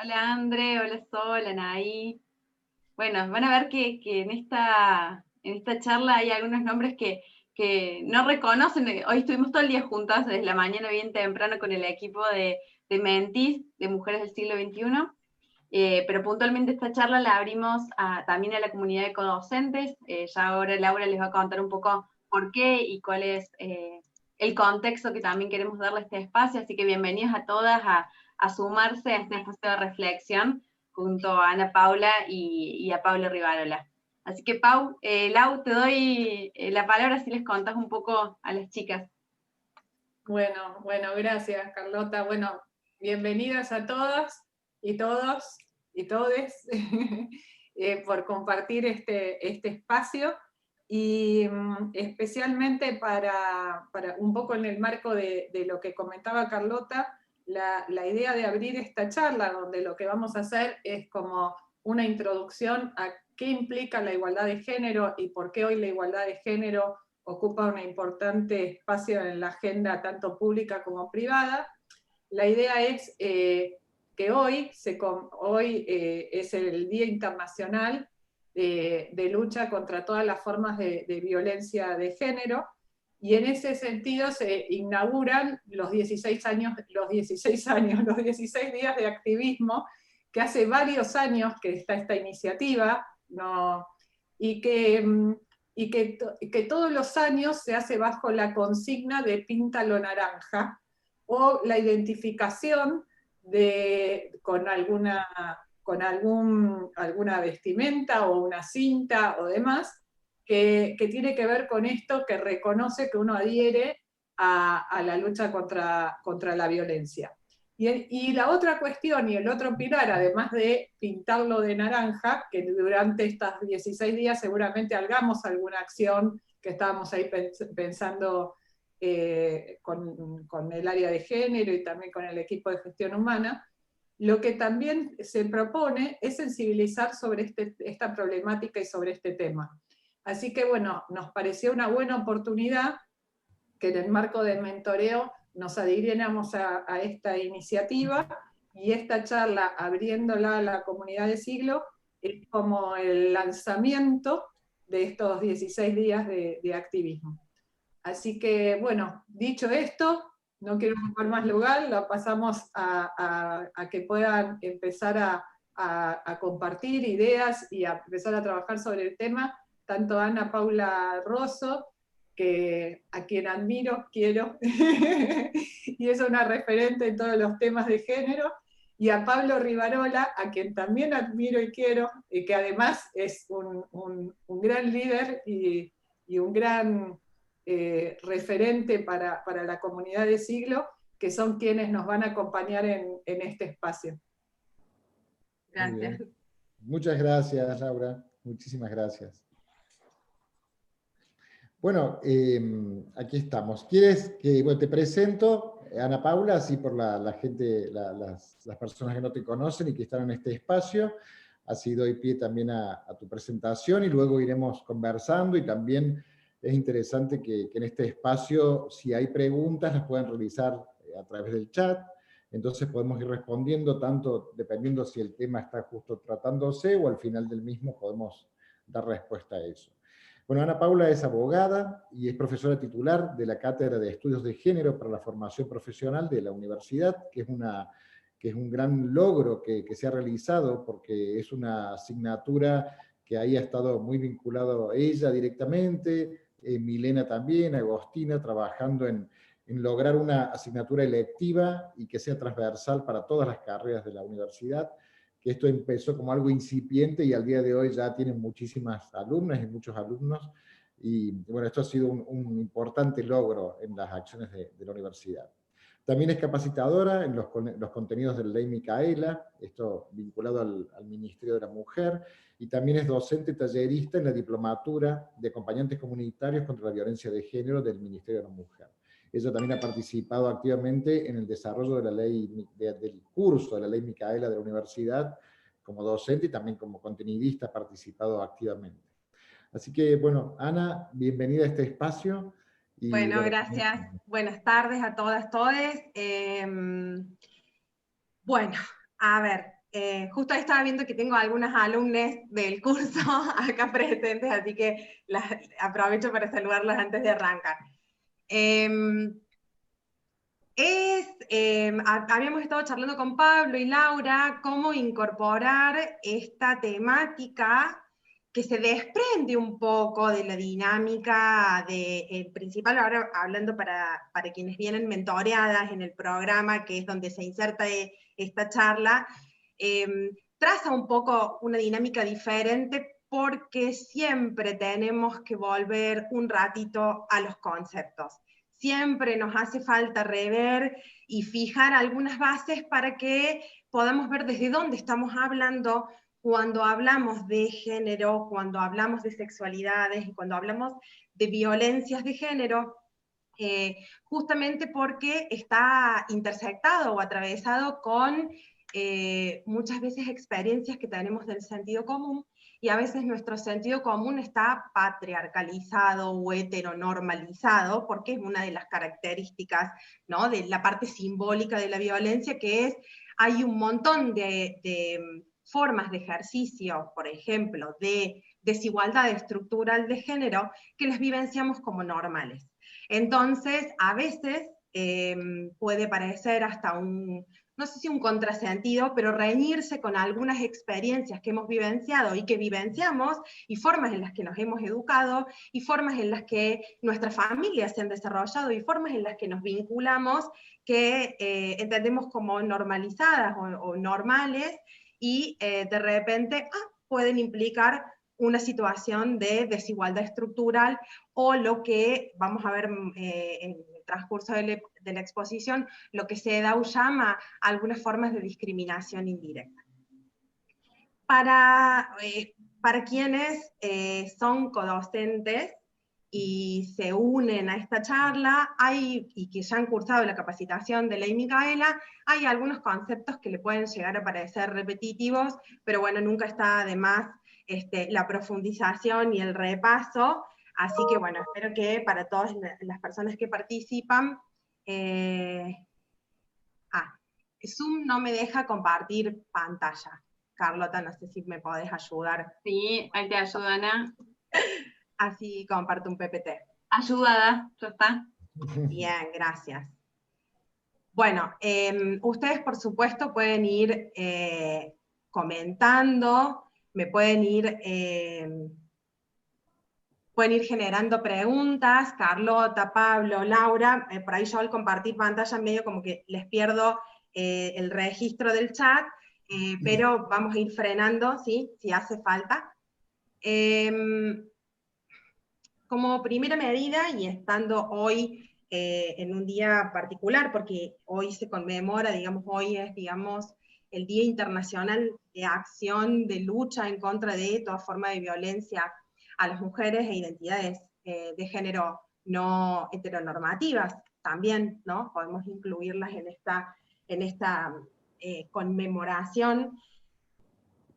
Hola André, hola Sol, Anaí. Bueno, van a ver que en esta charla hay algunos nombres que no reconocen. Hoy estuvimos todo el día juntas, desde la mañana bien temprano, con el equipo de Mentis, de Mujeres del Siglo XXI. Pero puntualmente esta charla la abrimos también a la comunidad de codocentes. Ya ahora Laura les va a contar un poco por qué y cuál es el contexto que también queremos darle a este espacio. Así que bienvenidas a todas a sumarse a este espacio de reflexión junto a Ana Paula y a Pablo Rivarola. Así que Lau, te doy la palabra si les contás un poco a las chicas. Bueno, gracias Carlota. Bueno, bienvenidas a todas y todos y todes por compartir este espacio y especialmente para un poco en el marco de lo que comentaba Carlota, la idea de abrir esta charla donde lo que vamos a hacer es como una introducción a qué implica la igualdad de género y por qué hoy la igualdad de género ocupa un importante espacio en la agenda tanto pública como privada. La idea es que hoy es el Día Internacional de lucha contra todas las formas de violencia de género, y en ese sentido se inauguran los 16 días de activismo, que hace varios años que está esta iniciativa, ¿no? y que que todos los años se hace bajo la consigna de píntalo naranja, o la identificación alguna vestimenta o una cinta o demás, que tiene que ver con esto, que reconoce que uno adhiere a la lucha contra la violencia. Y la otra cuestión y el otro pilar, además de pintarlo de naranja, que durante estos 16 días seguramente hagamos alguna acción, que estábamos ahí pensando con el área de género y también con el equipo de gestión humana, lo que también se propone es sensibilizar sobre esta problemática y sobre este tema. Así que bueno, nos pareció una buena oportunidad que en el marco del mentoreo nos adhiriéramos a esta iniciativa, y esta charla, abriéndola a la comunidad de siglo, es como el lanzamiento de estos 16 días de activismo. Así que, bueno, dicho esto, no quiero ocupar más lugar, lo pasamos a que puedan empezar a compartir ideas y a empezar a trabajar sobre el tema, tanto Ana Paula Rosso, a quien admiro, quiero, y es una referente en todos los temas de género, y a Pablo Rivarola, a quien también admiro y quiero, y que además es un gran líder y un gran referente para la comunidad de siglo, que son quienes nos van a acompañar en este espacio. Gracias. Muchas gracias, Laura. Muchísimas gracias. Bueno, aquí estamos. ¿Quieres que te presento, Ana Paula, así por la gente, las personas que no te conocen y que están en este espacio? Así doy pie también a tu presentación y luego iremos conversando, y también es interesante que en este espacio, si hay preguntas, las puedan realizar a través del chat. Entonces podemos ir respondiendo, tanto dependiendo si el tema está justo tratándose o al final del mismo podemos dar respuesta a eso. Bueno, Ana Paula es abogada y es profesora titular de la Cátedra de Estudios de Género para la Formación Profesional de la Universidad, que es un gran logro que se ha realizado, porque es una asignatura que ahí ha estado muy vinculado a ella directamente, Milena también, Agostina, trabajando en lograr una asignatura electiva y que sea transversal para todas las carreras de la universidad, que esto empezó como algo incipiente y al día de hoy ya tienen muchísimas alumnas y muchos alumnos, y bueno, esto ha sido un importante logro en las acciones de la universidad. También es capacitadora en los contenidos de la Ley Micaela, esto vinculado al Ministerio de la Mujer, y también es docente tallerista en la Diplomatura de Acompañantes Comunitarios contra la Violencia de Género del Ministerio de la Mujer. Ella también ha participado activamente en el desarrollo de la ley, del curso de la Ley Micaela de la universidad, como docente, y también como contenidista ha participado activamente. Así que, bueno, Ana, bienvenida a este espacio. Y, Bueno, gracias. Buenas tardes a todas, todes. Bueno, a ver, justo ahí estaba viendo que tengo algunas alumnas del curso acá presentes, así que aprovecho para saludarlas antes de arrancar. Habíamos estado charlando con Pablo y Laura cómo incorporar esta temática que se desprende un poco de la dinámica principal, ahora hablando para quienes vienen mentoreadas en el programa, que es donde se inserta esta charla, traza un poco una dinámica diferente porque siempre tenemos que volver un ratito a los conceptos. Siempre nos hace falta rever y fijar algunas bases para que podamos ver desde dónde estamos hablando cuando hablamos de género, cuando hablamos de sexualidades y cuando hablamos de violencias de género, justamente porque está intersectado o atravesado con muchas veces experiencias que tenemos del sentido común, y a veces nuestro sentido común está patriarcalizado o heteronormalizado, porque es una de las características, ¿no?, de la parte simbólica de la violencia, que es, hay un montón de formas de ejercicio, por ejemplo, de desigualdad estructural de género, que las vivenciamos como normales. Entonces, a veces puede parecer hasta no sé si un contrasentido, pero reñirse con algunas experiencias que hemos vivenciado y que vivenciamos, y formas en las que nos hemos educado, y formas en las que nuestras familias se han desarrollado, y formas en las que nos vinculamos, que entendemos como normalizadas o normales, y de repente pueden implicar una situación de desigualdad estructural, o lo que vamos a ver en el transcurso de la exposición, lo que CEDAW llama algunas formas de discriminación indirecta. Para quienes son codocentes y se unen a esta charla, y que ya han cursado la capacitación de Ley Micaela, hay algunos conceptos que le pueden llegar a parecer repetitivos, pero bueno, nunca está de más la profundización y el repaso, así que bueno, espero que para todas las personas que participan, Zoom no me deja compartir pantalla. Carlota, no sé si me podés ayudar. Sí, ahí te ayudo, Ana. Así comparto un PPT. Ayudada, ya está. Bien, gracias. Bueno, ustedes por supuesto pueden ir comentando, me pueden ir generando preguntas, Carlota, Pablo, Laura, por ahí yo al compartir pantalla medio como que les pierdo el registro del chat, pero vamos a ir frenando, ¿sí?, si hace falta. Como primera medida, y estando hoy en un día particular, porque hoy se conmemora, hoy es, el Día Internacional de Acción de Lucha en contra de toda forma de violencia a las mujeres e identidades de género no heteronormativas, también, ¿no?, podemos incluirlas en esta conmemoración.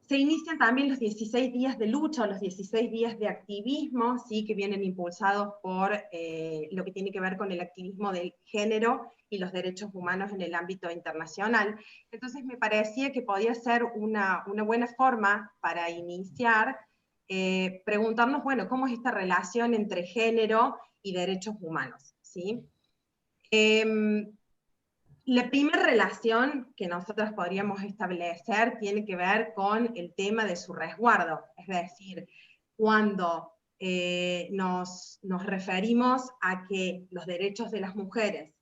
Se inician también los 16 días de lucha, o los 16 días de activismo, ¿sí?, que vienen impulsados por lo que tiene que ver con el activismo del género y los derechos humanos en el ámbito internacional. Entonces me parecía que podía ser una buena forma para iniciar, preguntarnos, bueno, ¿cómo es esta relación entre género y derechos humanos?, ¿sí? La primera relación que nosotros podríamos establecer tiene que ver con el tema de su resguardo, es decir, cuando nos referimos a que los derechos de las mujeres,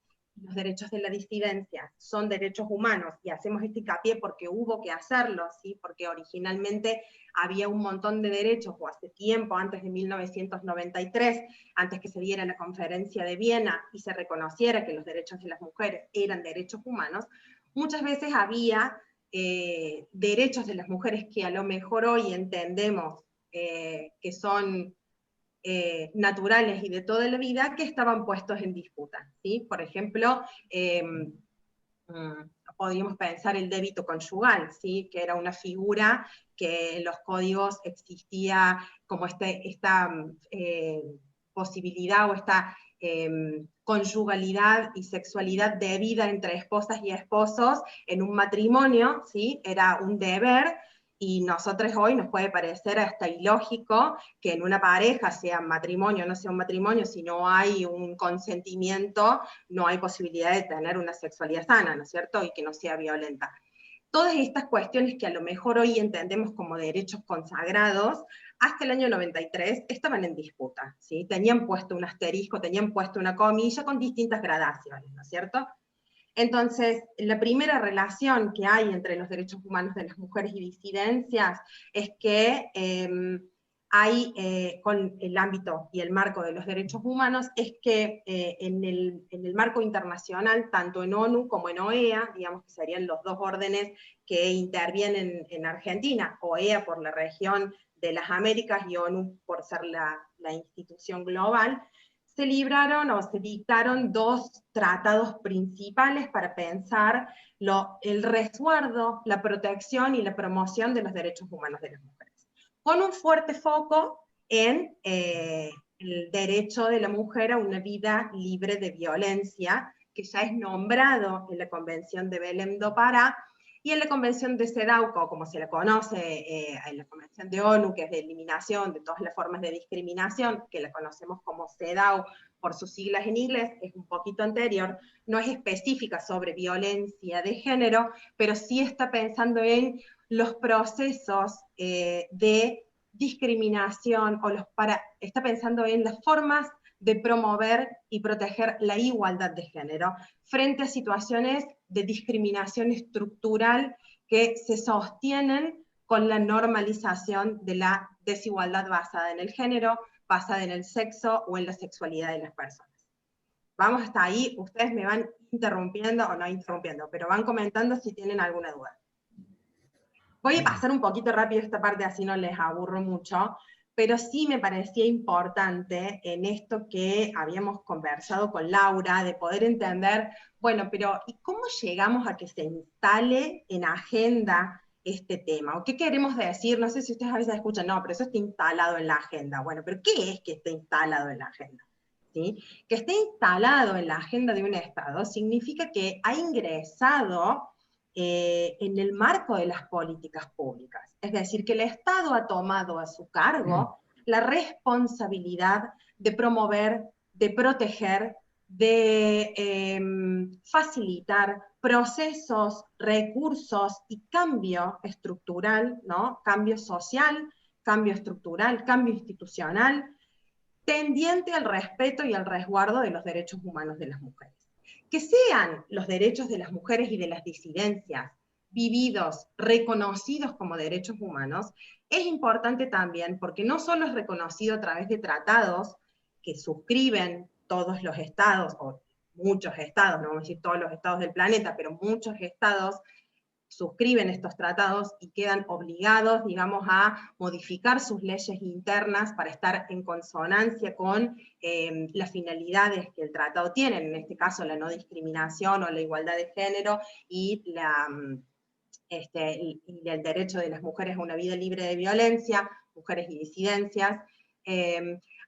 los derechos de la disidencia son derechos humanos, y hacemos este hincapié porque hubo que hacerlo, ¿sí?, porque originalmente había un montón de derechos, o hace tiempo, antes de 1993, antes que se diera la conferencia de Viena y se reconociera que los derechos de las mujeres eran derechos humanos, muchas veces había derechos de las mujeres que a lo mejor hoy entendemos que son naturales y de toda la vida, que estaban puestos en disputa, ¿sí? Por ejemplo, podríamos pensar el débito conyugal, ¿sí?, que era una figura que en los códigos existía como esta posibilidad o esta conyugalidad y sexualidad debida entre esposas y esposos en un matrimonio, ¿sí? Era un deber, y nosotros hoy nos puede parecer hasta ilógico que en una pareja, sea matrimonio o no sea un matrimonio, si no hay un consentimiento, no hay posibilidad de tener una sexualidad sana, ¿no es cierto? Y que no sea violenta. Todas estas cuestiones que a lo mejor hoy entendemos como derechos consagrados, hasta el año 93 estaban en disputa, ¿sí? Tenían puesto un asterisco, tenían puesto una comilla con distintas gradaciones, ¿no es cierto? Entonces, la primera relación que hay entre los derechos humanos de las mujeres y disidencias es que hay, con el ámbito y el marco de los derechos humanos, es que en el marco internacional, tanto en ONU como en OEA, digamos que serían los dos órdenes que intervienen en Argentina, OEA por la región de las Américas y ONU por ser la institución global, se libraron o se dictaron dos tratados principales para pensar el resguardo, la protección y la promoción de los derechos humanos de las mujeres, con un fuerte foco en el derecho de la mujer a una vida libre de violencia, que ya es nombrado en la Convención de Belém do Pará, y en la Convención de CEDAW, como se la conoce, en la Convención de ONU, que es de eliminación de todas las formas de discriminación, que la conocemos como CEDAW por sus siglas en inglés, es un poquito anterior, no es específica sobre violencia de género, pero sí está pensando en los procesos de discriminación, está pensando en las formas de promover y proteger la igualdad de género frente a situaciones de discriminación estructural que se sostienen con la normalización de la desigualdad basada en el género, basada en el sexo o en la sexualidad de las personas. Vamos hasta ahí, ustedes me van interrumpiendo, o no interrumpiendo, pero van comentando si tienen alguna duda. Voy a pasar un poquito rápido esta parte, así no les aburro mucho, pero sí me parecía importante en esto que habíamos conversado con Laura, de poder entender, bueno, pero ¿y cómo llegamos a que se instale en agenda este tema? ¿O qué queremos decir? No sé si ustedes a veces escuchan, no, pero eso está instalado en la agenda. Bueno, pero ¿qué es que esté instalado en la agenda? ¿Sí? Que esté instalado en la agenda de un Estado significa que ha ingresado en el marco de las políticas públicas. Es decir, que el Estado ha tomado a su cargo la responsabilidad de promover, de proteger, de facilitar procesos, recursos y cambio estructural, ¿no? Cambio social, cambio estructural, cambio institucional, tendiente al respeto y al resguardo de los derechos humanos de las mujeres. Que sean los derechos de las mujeres y de las disidencias vividos, reconocidos como derechos humanos, es importante también porque no solo es reconocido a través de tratados que suscriben todos los estados, o muchos estados, no vamos a decir todos los estados del planeta, pero muchos estados suscriben estos tratados y quedan obligados, digamos, a modificar sus leyes internas para estar en consonancia con las finalidades que el tratado tiene, en este caso la no discriminación o la igualdad de género y el derecho de las mujeres a una vida libre de violencia, mujeres y disidencias.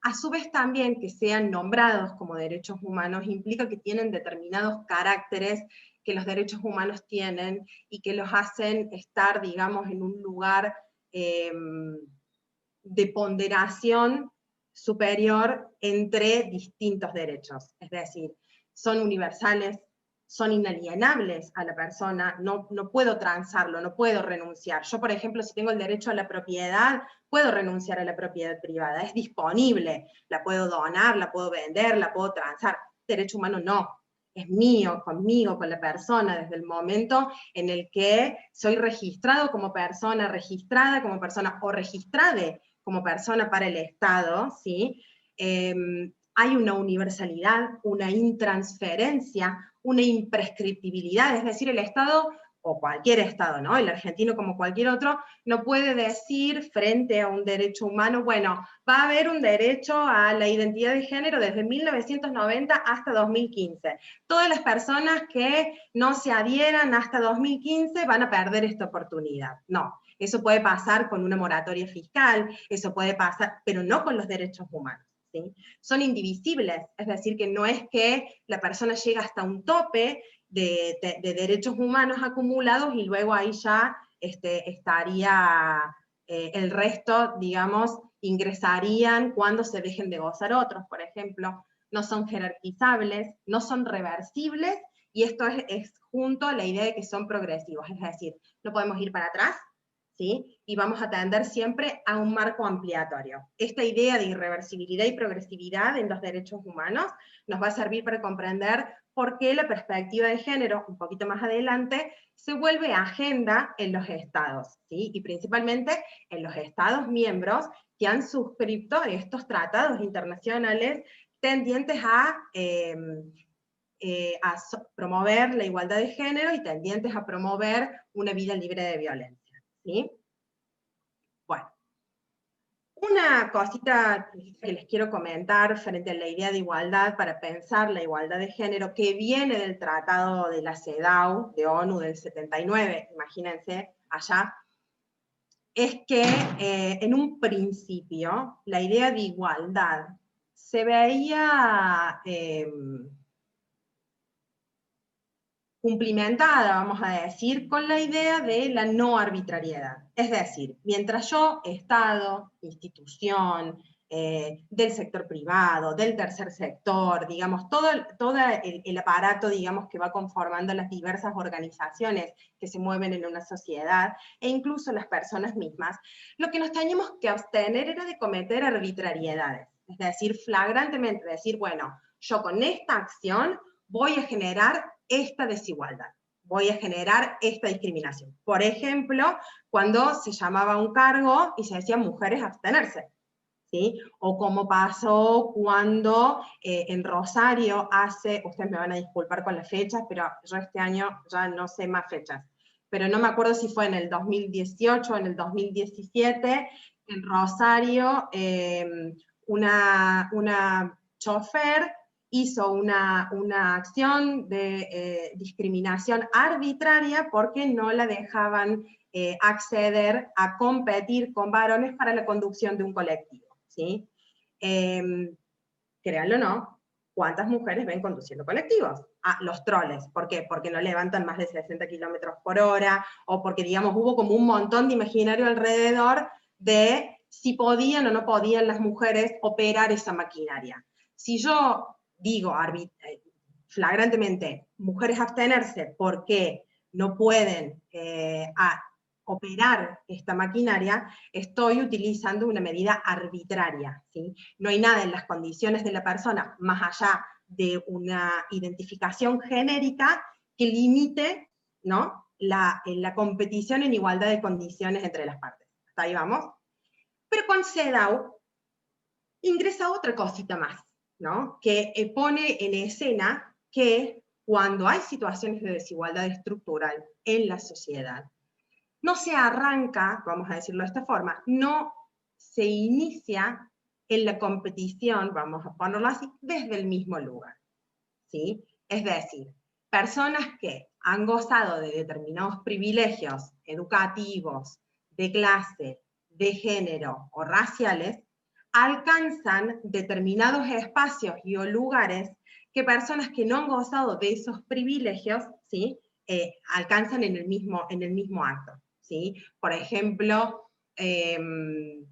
A su vez también que sean nombrados como derechos humanos implica que tienen determinados caracteres que los derechos humanos tienen y que los hacen estar, digamos, en un lugar de ponderación superior entre distintos derechos. Es decir, son universales, son inalienables a la persona, no puedo transarlo, no puedo renunciar. Yo, por ejemplo, si tengo el derecho a la propiedad, puedo renunciar a la propiedad privada, es disponible, la puedo donar, la puedo vender, la puedo transar. Derecho humano no. Es mío, conmigo, con la persona, desde el momento en el que soy registrado como persona, registrada como persona, o registrada como persona para el Estado, ¿sí? Hay una universalidad, una intransferencia, una imprescriptibilidad, es decir, el Estado, o cualquier Estado, ¿no? El argentino como cualquier otro, no puede decir frente a un derecho humano, bueno, va a haber un derecho a la identidad de género desde 1990 hasta 2015. Todas las personas que no se adhieran hasta 2015 van a perder esta oportunidad. No, eso puede pasar con una moratoria fiscal, eso puede pasar, pero no con los derechos humanos. ¿sí? Son indivisibles, es decir, que no es que la persona llega hasta un tope de derechos humanos acumulados y luego ahí ya estaría el resto, digamos, ingresarían cuando se dejen de gozar otros, por ejemplo. No son jerarquizables, no son reversibles, y esto es junto a la idea de que son progresivos, es decir, no podemos ir para atrás, ¿sí? Y vamos a tender siempre a un marco ampliatorio. Esta idea de irreversibilidad y progresividad en los derechos humanos nos va a servir para comprender por qué la perspectiva de género, un poquito más adelante, se vuelve agenda en los estados, ¿sí? Y principalmente en los estados miembros que han suscrito estos tratados internacionales tendientes a promover la igualdad de género y tendientes a promover una vida libre de violencia, ¿sí? Bueno, una cosita que les quiero comentar frente a la idea de igualdad para pensar la igualdad de género que viene del Tratado de la CEDAW de ONU del 79, imagínense, allá, es que en un principio la idea de igualdad se veía cumplimentada, vamos a decir, con la idea de la no arbitrariedad. Es decir, mientras yo, Estado, institución, del sector privado, del tercer sector, digamos, todo el aparato, digamos, que va conformando las diversas organizaciones que se mueven en una sociedad, e incluso las personas mismas, lo que nos teníamos que abstener era de cometer arbitrariedades. Es decir, flagrantemente decir, bueno, yo con esta acción voy a generar esta desigualdad, voy a generar esta discriminación. Por ejemplo, cuando se llamaba a un cargo y se decía mujeres abstenerse, ¿sí? O como pasó cuando en Rosario hace, ustedes me van a disculpar con las fechas, pero yo este año ya no sé más fechas, pero no me acuerdo si fue en el 2018 o en el 2017, en Rosario, una chofer hizo una acción de discriminación arbitraria porque no la dejaban acceder a competir con varones para la conducción de un colectivo, ¿sí? Créanlo o no, ¿cuántas mujeres ven conduciendo colectivos? Ah, los troles, ¿por qué? Porque no levantan más de 60 kilómetros por hora, o porque, digamos, hubo como un montón de imaginario alrededor de si podían o no podían las mujeres operar esa maquinaria. Si yo digo flagrantemente, mujeres abstenerse porque no pueden operar esta maquinaria, estoy utilizando una medida arbitraria, ¿sí? No hay nada en las condiciones de la persona, más allá de una identificación genérica, que limite, ¿no?, la competición en igualdad de condiciones entre las partes. ¿Hasta ahí vamos? Pero con CEDAW ingresa otra cosita más, ¿no?, que pone en escena que cuando hay situaciones de desigualdad estructural en la sociedad, no se arranca, vamos a decirlo de esta forma, no se inicia en la competición, vamos a ponerlo así, desde el mismo lugar, ¿sí? Es decir, personas que han gozado de determinados privilegios educativos, de clase, de género o raciales, alcanzan determinados espacios y o lugares que personas que no han gozado de esos privilegios, ¿sí?, alcanzan en el mismo acto, ¿sí? Por ejemplo, en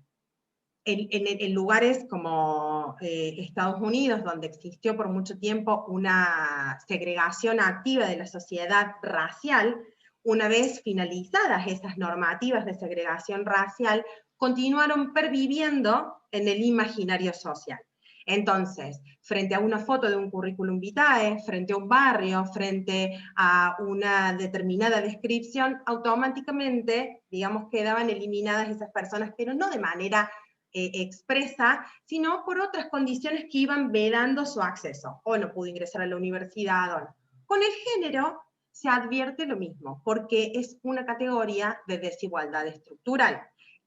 lugares como Estados Unidos, donde existió por mucho tiempo una segregación activa de la sociedad racial, una vez finalizadas esas normativas de segregación racial, continuaron perviviendo en el imaginario social. Entonces, frente a una foto de un currículum vitae, frente a un barrio, frente a una determinada descripción, automáticamente, digamos, quedaban eliminadas esas personas, pero no de manera expresa, sino por otras condiciones que iban vedando su acceso. O no pudo ingresar a la universidad, o no. Con el género se advierte lo mismo, porque es una categoría de desigualdad estructural.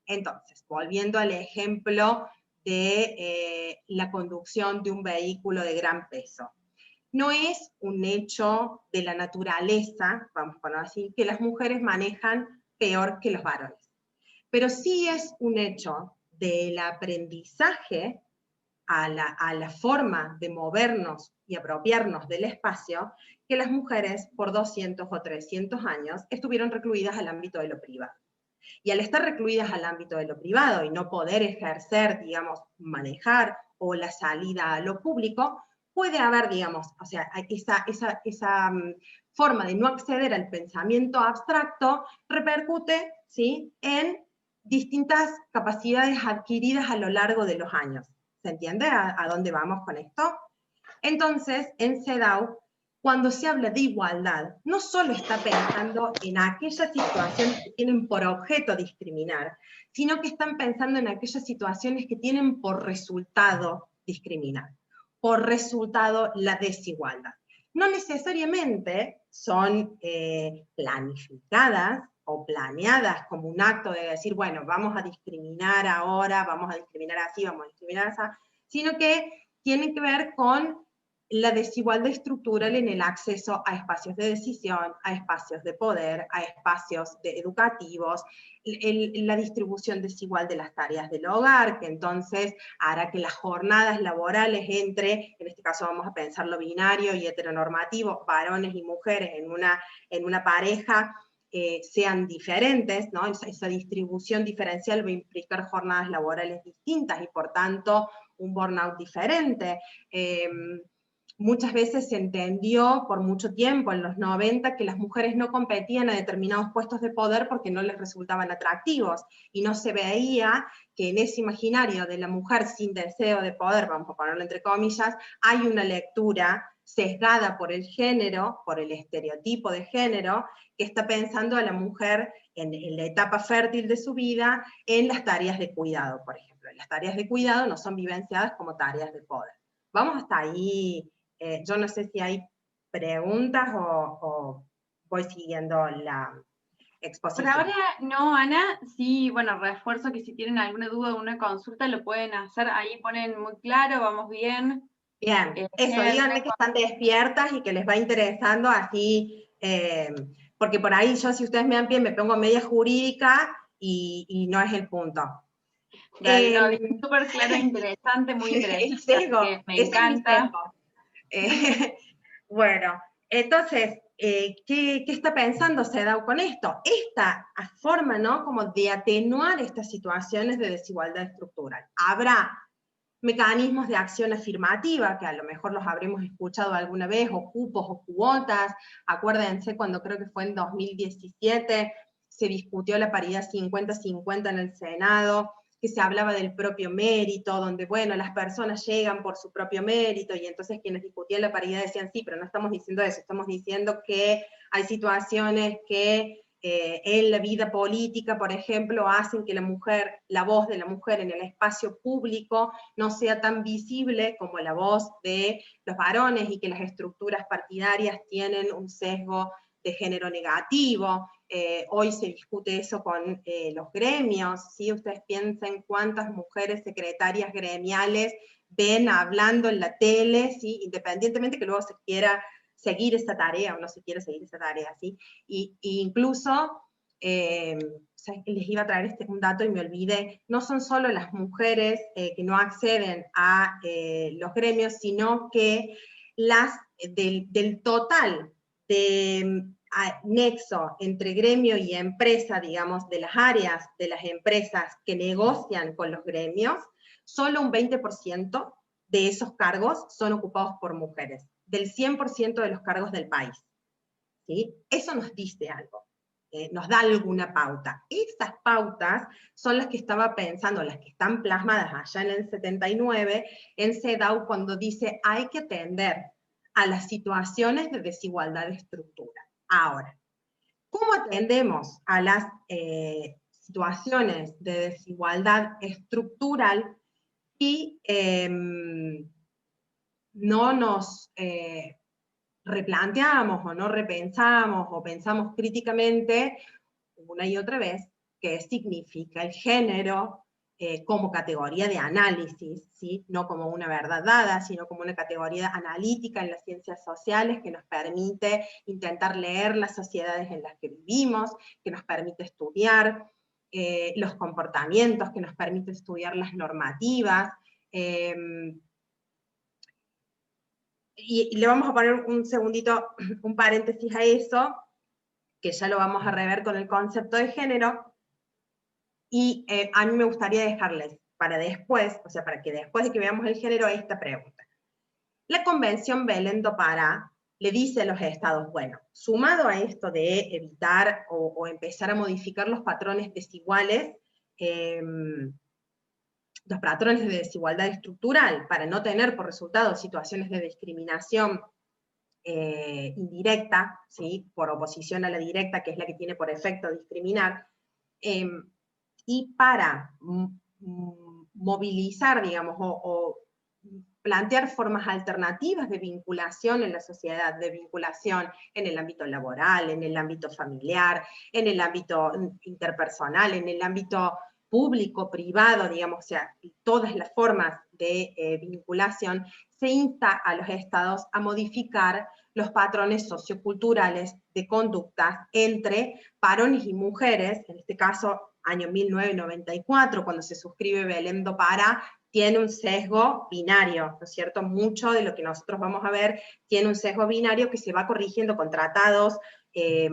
Entonces, volviendo al ejemplo de la conducción de un vehículo de gran peso. No es un hecho de la naturaleza, vamos a ponerlo así, que las mujeres manejan peor que los varones. Pero sí es un hecho del aprendizaje a la forma de movernos y apropiarnos del espacio, que las mujeres por 200 o 300 años estuvieron recluidas al ámbito de lo privado. Y al estar recluidas al ámbito de lo privado y no poder ejercer, digamos, manejar o la salida a lo público, puede haber, digamos, o sea, esa forma de no acceder al pensamiento abstracto repercute, ¿sí?, en distintas capacidades adquiridas a lo largo de los años. ¿Se entiende a dónde vamos con esto? Entonces, en CEDAW, cuando se habla de igualdad, no solo está pensando en aquellas situaciones que tienen por objeto discriminar, sino que están pensando en aquellas situaciones que tienen por resultado discriminar, por resultado la desigualdad. No necesariamente son planificadas o planeadas como un acto de decir, bueno, vamos a discriminar ahora, vamos a discriminar así, vamos a discriminar así, sino que tienen que ver con la desigualdad estructural en el acceso a espacios de decisión, a espacios de poder, a espacios educativos, la distribución desigual de las tareas del hogar, que entonces hará que las jornadas laborales entre, en este caso vamos a pensar lo binario y heteronormativo, varones y mujeres en una pareja, sean diferentes, ¿no? Esa distribución diferencial va a implicar jornadas laborales distintas y por tanto un burnout diferente. Muchas veces se entendió por mucho tiempo, en los 90, que las mujeres no competían a determinados puestos de poder porque no les resultaban atractivos, y no se veía que en ese imaginario de la mujer sin deseo de poder, vamos a ponerlo entre comillas, hay una lectura sesgada por el género, por el estereotipo de género, que está pensando a la mujer en la etapa fértil de su vida en las tareas de cuidado, por ejemplo. Las tareas de cuidado no son vivenciadas como tareas de poder. Vamos hasta ahí. Yo no sé si hay preguntas o voy siguiendo la exposición. Por ahora no, Ana. Sí, bueno, refuerzo que si tienen alguna duda o una consulta lo pueden hacer. Ahí ponen muy claro, vamos bien. Bien, eso, díganme que están despiertas y que les va interesando así, porque por ahí yo, si ustedes me dan pie, me pongo media jurídica y no es el punto. No, súper claro, interesante, muy interesante. Me encanta. Bueno, entonces, ¿qué está pensando CEDAW con esto? Esta forma, ¿no?, como de atenuar estas situaciones de desigualdad estructural. Habrá mecanismos de acción afirmativa, que a lo mejor los habremos escuchado alguna vez, o cupos o cuotas. Acuérdense cuando creo que fue en 2017, se discutió la paridad 50-50 en el Senado, que se hablaba del propio mérito, donde, bueno, las personas llegan por su propio mérito, y entonces quienes discutían la paridad decían, sí, pero no estamos diciendo eso, estamos diciendo que hay situaciones que en la vida política, por ejemplo, hacen que la voz de la mujer en el espacio público no sea tan visible como la voz de los varones, y que las estructuras partidarias tienen un sesgo de género negativo. Hoy se discute eso con los gremios, ¿sí? Ustedes piensen cuántas mujeres secretarias gremiales ven hablando en la tele, ¿sí?, independientemente que luego se quiera seguir esa tarea o no se quiere seguir esa tarea, ¿sí? Y incluso, les iba a traer un dato y me olvidé, no son solo las mujeres que no acceden a los gremios, sino que del total de nexo entre gremio y empresa, digamos, de las áreas de las empresas que negocian con los gremios, solo un 20% de esos cargos son ocupados por mujeres, del 100% de los cargos del país. ¿Sí? Eso nos dice algo, nos da alguna pauta. Esas pautas son las que estaba pensando, las que están plasmadas allá en el 79, en CEDAW, cuando dice hay que atender a las situaciones de desigualdad estructural. Ahora, ¿cómo atendemos a las situaciones de desigualdad estructural y no nos replanteamos o no repensamos o pensamos críticamente una y otra vez qué significa el género como categoría de análisis, ¿sí? No como una verdad dada, sino como una categoría analítica en las ciencias sociales que nos permite intentar leer las sociedades en las que vivimos, que nos permite estudiar los comportamientos, que nos permite estudiar las normativas, Y le vamos a poner un segundito, un paréntesis a eso, que ya lo vamos a rever con el concepto de género, y a mí me gustaría dejarles para después, o sea, para que después de que veamos el género, esta pregunta. La Convención Belém do Pará le dice a los estados, bueno, sumado a esto de evitar o empezar a modificar los patrones desiguales, los patrones de desigualdad estructural, para no tener por resultado situaciones de discriminación indirecta, ¿sí? Por oposición a la directa, que es la que tiene por efecto discriminar, y para movilizar, digamos, o plantear formas alternativas de vinculación en la sociedad, de vinculación en el ámbito laboral, en el ámbito familiar, en el ámbito interpersonal, en el ámbito público, privado, digamos, o sea, todas las formas de vinculación, se insta a los estados a modificar los patrones socioculturales de conductas entre varones y mujeres, en este caso, año 1994, cuando se suscribe Belém do Pará, tiene un sesgo binario, ¿no es cierto? Mucho de lo que nosotros vamos a ver tiene un sesgo binario que se va corrigiendo con tratados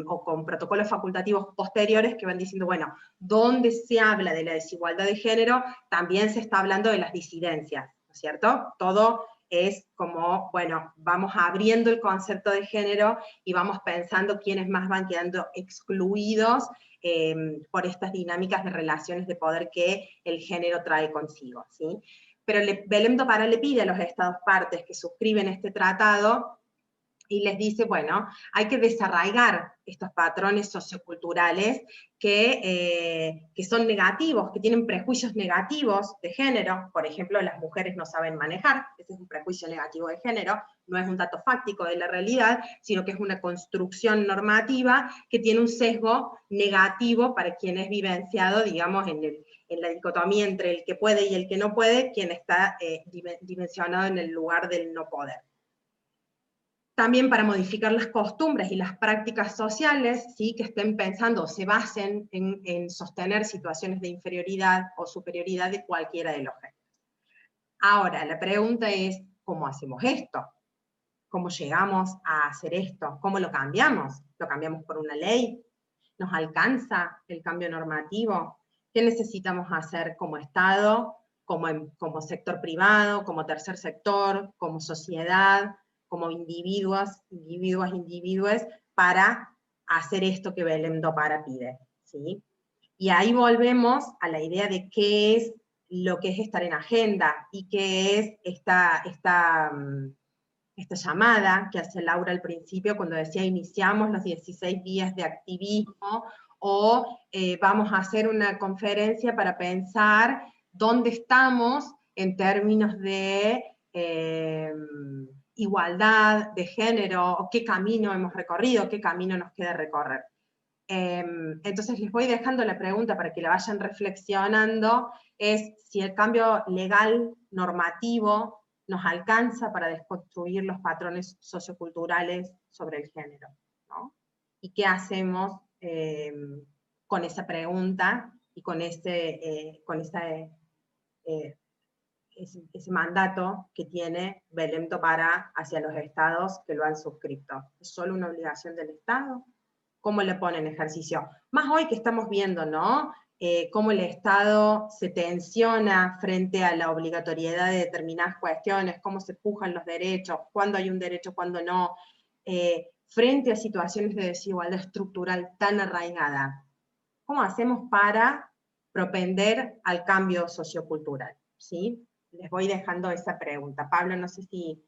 o con protocolos facultativos posteriores que van diciendo, bueno, donde se habla de la desigualdad de género, también se está hablando de las disidencias, ¿no es cierto? Todo es como, bueno, vamos abriendo el concepto de género y vamos pensando quiénes más van quedando excluidos por estas dinámicas de relaciones de poder que el género trae consigo, ¿sí? Pero Belém do Pará le pide a los estados partes que suscriben este tratado y les dice, bueno, hay que desarraigar estos patrones socioculturales que son negativos, que tienen prejuicios negativos de género. Por ejemplo, las mujeres no saben manejar, ese es un prejuicio negativo de género, no es un dato fáctico de la realidad, sino que es una construcción normativa que tiene un sesgo negativo para quien es vivenciado, digamos, en la dicotomía entre el que puede y el que no puede, quien está dimensionado en el lugar del no poder. También para modificar las costumbres y las prácticas sociales, ¿sí? Que estén pensando o se basen en sostener situaciones de inferioridad o superioridad de cualquiera de los géneros. Ahora, la pregunta es, ¿cómo hacemos esto? ¿Cómo llegamos a hacer esto? ¿Cómo lo cambiamos? ¿Lo cambiamos por una ley? ¿Nos alcanza el cambio normativo? ¿Qué necesitamos hacer como Estado, como sector privado, como tercer sector, como sociedad, como individuos, para hacer esto que Belém do Pará pide, ¿sí? Y ahí volvemos a la idea de qué es lo que es estar en agenda, y qué es esta llamada que hace Laura al principio cuando decía iniciamos los 16 días de activismo, o vamos a hacer una conferencia para pensar dónde estamos en términos de igualdad, de género, qué camino hemos recorrido, qué camino nos queda recorrer. Entonces les voy dejando la pregunta para que la vayan reflexionando, es si el cambio legal, normativo, nos alcanza para desconstruir los patrones socioculturales sobre el género, ¿no? ¿Y qué hacemos con esa pregunta y con ese mandato que tiene Belém do Pará hacia los estados que lo han suscrito? ¿Es solo una obligación del Estado? ¿Cómo le pone en ejercicio? Más hoy que estamos viendo, ¿no? Cómo el Estado se tensiona frente a la obligatoriedad de determinadas cuestiones, cómo se pujan los derechos, cuándo hay un derecho, cuándo no, frente a situaciones de desigualdad estructural tan arraigada. ¿Cómo hacemos para propender al cambio sociocultural? ¿Sí? Les voy dejando esa pregunta. Pablo, no sé si...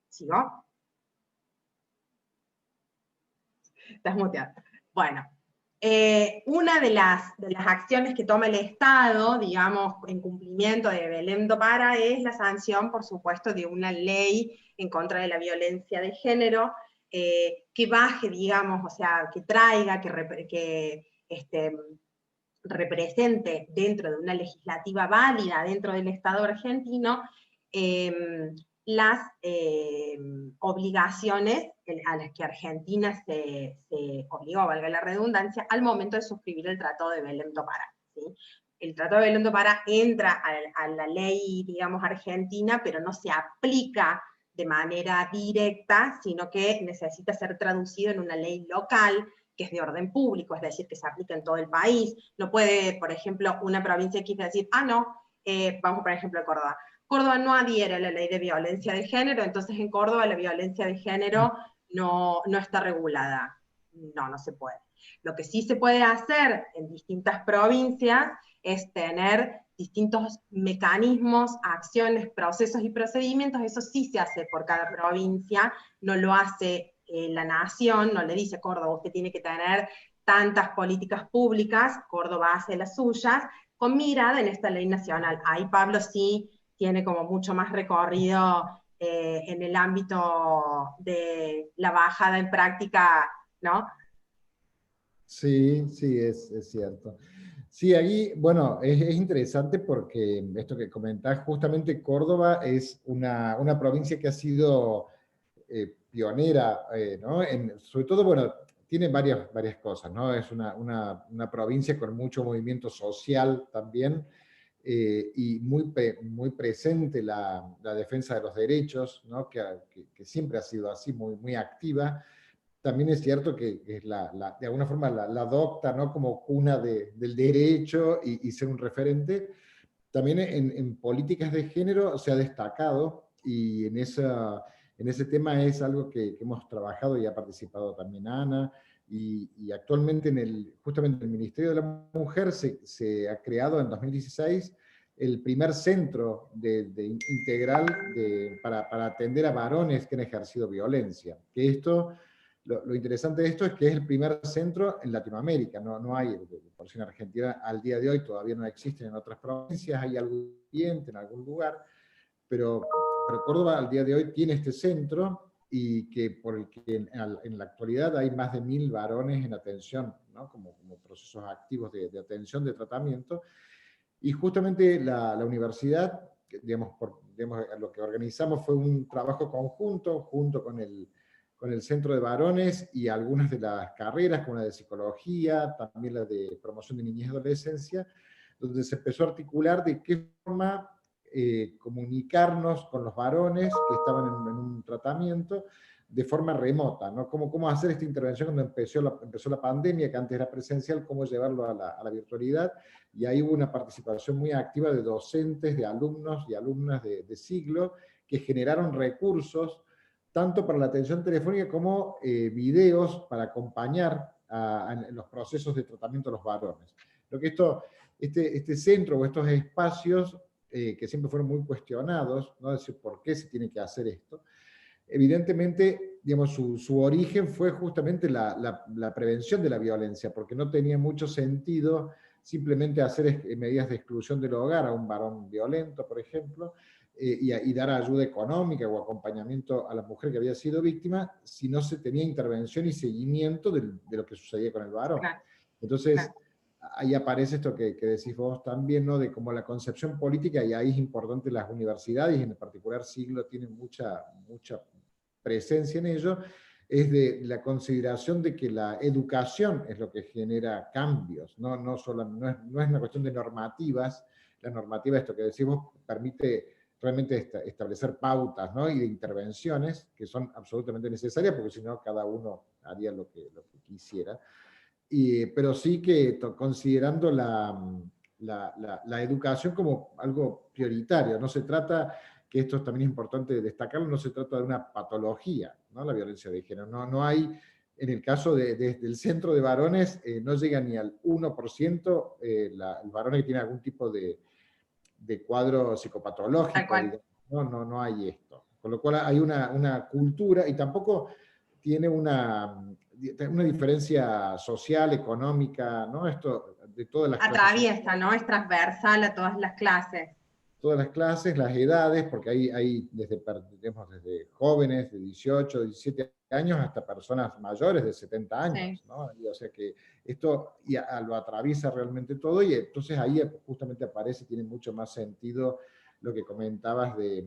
¿Sigo? Estás muteado. Bueno, una de las acciones que toma el Estado, digamos, en cumplimiento de Belém do Pará, es la sanción, por supuesto, de una ley en contra de la violencia de género, que baje, digamos, o sea, que traiga, que represente dentro de una legislativa válida dentro del Estado argentino, las obligaciones a las que Argentina se obligó, valga la redundancia, al momento de suscribir el Tratado de Belém do Pará, ¿sí? el Tratado de Belém do Pará entra a la ley, digamos, argentina, pero no se aplica de manera directa, sino que necesita ser traducido en una ley local, que es de orden público, es decir, que se aplica en todo el país. No puede, por ejemplo, una provincia X decir, no, vamos por ejemplo a Córdoba. Córdoba no adhiere a la ley de violencia de género, entonces en Córdoba la violencia de género no está regulada. No se puede. Lo que sí se puede hacer en distintas provincias es tener distintos mecanismos, acciones, procesos y procedimientos. Eso sí se hace por cada provincia, no lo hace la nación, no le dice Córdoba, usted tiene que tener tantas políticas públicas, Córdoba hace las suyas, con mirada en esta ley nacional. Ahí Pablo sí tiene como mucho más recorrido en el ámbito de la bajada en práctica, ¿no? Sí, sí, es cierto. Sí, ahí, bueno, es interesante porque esto que comentás, justamente Córdoba es una provincia que ha sido pionera, ¿no? Sobre todo, bueno, tiene varias cosas, ¿no? Es una provincia con mucho movimiento social también, y muy presente la defensa de los derechos, ¿no? Que siempre ha sido así, muy activa. También es cierto que es de alguna forma la adopta, ¿no? Como cuna del derecho y ser un referente. También en políticas de género se ha destacado, y en ese tema es algo que hemos trabajado y ha participado también Ana, y actualmente justamente en el Ministerio de la Mujer se ha creado en 2016 el primer centro integral para atender a varones que han ejercido violencia. Que lo interesante de esto es que es el primer centro en Latinoamérica, no hay, por si en Argentina al día de hoy todavía no existen en otras provincias, hay algún cliente en algún lugar, pero Córdoba al día de hoy tiene este centro, y por el que en la actualidad hay más de 1000 varones en atención, ¿no? como procesos activos de atención, de tratamiento, y justamente la universidad, digamos, lo que organizamos fue un trabajo conjunto, junto con el Centro de Varones y algunas de las carreras, como la de psicología, también la de promoción de niñez y adolescencia, donde se empezó a articular de qué forma comunicarnos con los varones que estaban en un tratamiento de forma remota, ¿no? Cómo hacer esta intervención cuando empezó la pandemia, que antes era presencial, cómo llevarlo a la virtualidad, y ahí hubo una participación muy activa de docentes, de alumnos y alumnas de siglo, que generaron recursos tanto para la atención telefónica como videos para acompañar en los procesos de tratamiento de los varones. Lo que este centro o estos espacios que siempre fueron muy cuestionados, ¿no? Es decir, ¿por qué se tiene que hacer esto? Evidentemente, digamos, su origen fue justamente la prevención de la violencia, porque no tenía mucho sentido simplemente hacer medidas de exclusión del hogar a un varón violento, por ejemplo, y dar ayuda económica o acompañamiento a la mujer que había sido víctima, si no se tenía intervención y seguimiento de lo que sucedía con el varón. Claro. Entonces, Claro. ahí aparece esto que decís vos también, ¿no? De cómo la concepción política, y ahí es importante las universidades, y en particular Siglo tienen mucha presencia en ello, es de la consideración de que la educación es lo que genera cambios, no es una cuestión de normativas. La normativa, esto que decimos, permite realmente establecer pautas, ¿no? Y de intervenciones que son absolutamente necesarias, porque si no cada uno haría lo que quisiera. Pero sí que considerando la educación como algo prioritario. No se trata, que esto también es importante destacarlo, no se trata de una patología, ¿no? La violencia de género. No hay, en el caso del centro de varones, no llega ni al 1% el varón que tiene algún tipo de cuadro psicopatológico, digamos, no hay esto. Con lo cual hay una cultura, y tampoco tiene una diferencia social, económica, ¿no? Esto de todas las clases. Atraviesa, ¿no? Es transversal a todas las clases. Todas las clases, las edades, porque hay desde jóvenes de 18, 17 años hasta personas mayores de 70 años, Sí. ¿no? O sea que esto lo atraviesa realmente todo, y entonces ahí justamente aparece, tiene mucho más sentido lo que comentabas de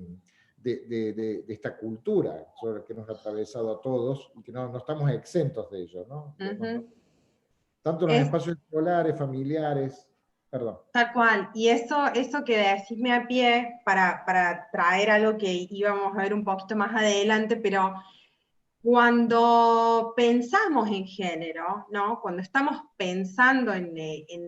esta cultura sobre que nos ha atravesado a todos, y que no estamos exentos de ello, ¿no? Uh-huh. Tanto en los espacios escolares, familiares. Perdón. Tal cual, y eso que decís me a pie para traer algo que íbamos a ver un poquito más adelante, pero cuando pensamos en género, ¿no? Cuando estamos pensando en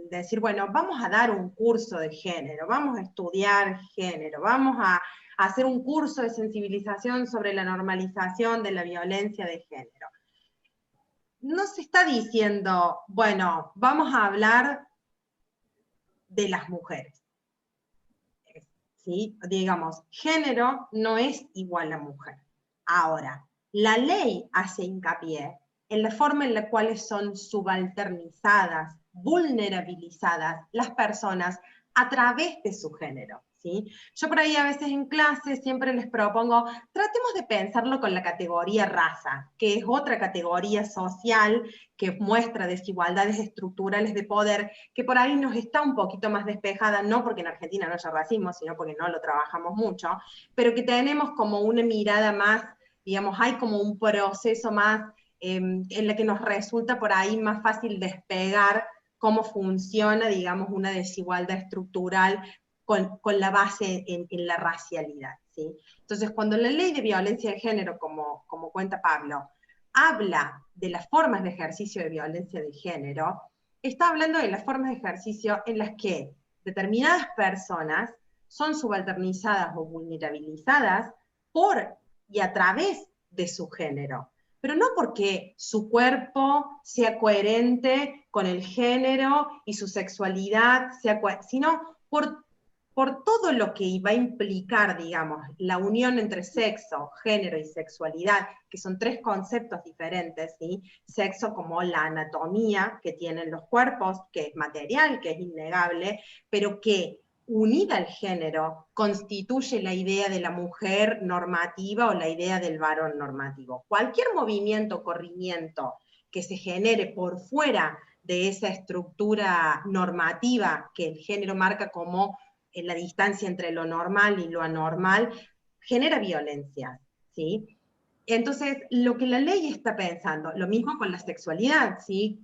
decir, bueno, vamos a dar un curso de género, vamos a estudiar género, vamos a hacer un curso de sensibilización sobre la normalización de la violencia de género, no se está diciendo, bueno, vamos a hablar de las mujeres. ¿Sí? Digamos, género no es igual a mujer. Ahora, la ley hace hincapié en la forma en la cual son subalternizadas, vulnerabilizadas las personas a través de su género. ¿Sí? Yo por ahí a veces en clase siempre les propongo, tratemos de pensarlo con la categoría raza, que es otra categoría social que muestra desigualdades estructurales de poder, que por ahí nos está un poquito más despejada, no porque en Argentina no haya racismo, sino porque no lo trabajamos mucho, pero que tenemos como una mirada más, digamos, hay como un proceso más en la que nos resulta por ahí más fácil despegar cómo funciona, digamos, una desigualdad estructural con la base en la racialidad. ¿Sí? Entonces, cuando la ley de violencia de género, como cuenta Pablo, habla de las formas de ejercicio de violencia de género, está hablando de las formas de ejercicio en las que determinadas personas son subalternizadas o vulnerabilizadas por y a través de su género, pero no porque su cuerpo sea coherente con el género y su sexualidad sea sino por todo lo que va a implicar, digamos, la unión entre sexo, género y sexualidad, que son tres conceptos diferentes, ¿sí? Sexo como la anatomía que tienen los cuerpos, que es material, que es innegable, pero que unida al género constituye la idea de la mujer normativa o la idea del varón normativo. Cualquier movimiento, corrimiento que se genere por fuera de esa estructura normativa que el género marca como en la distancia entre lo normal y lo anormal, genera violencia, ¿sí? Entonces, lo que la ley está pensando, lo mismo con la sexualidad, ¿sí?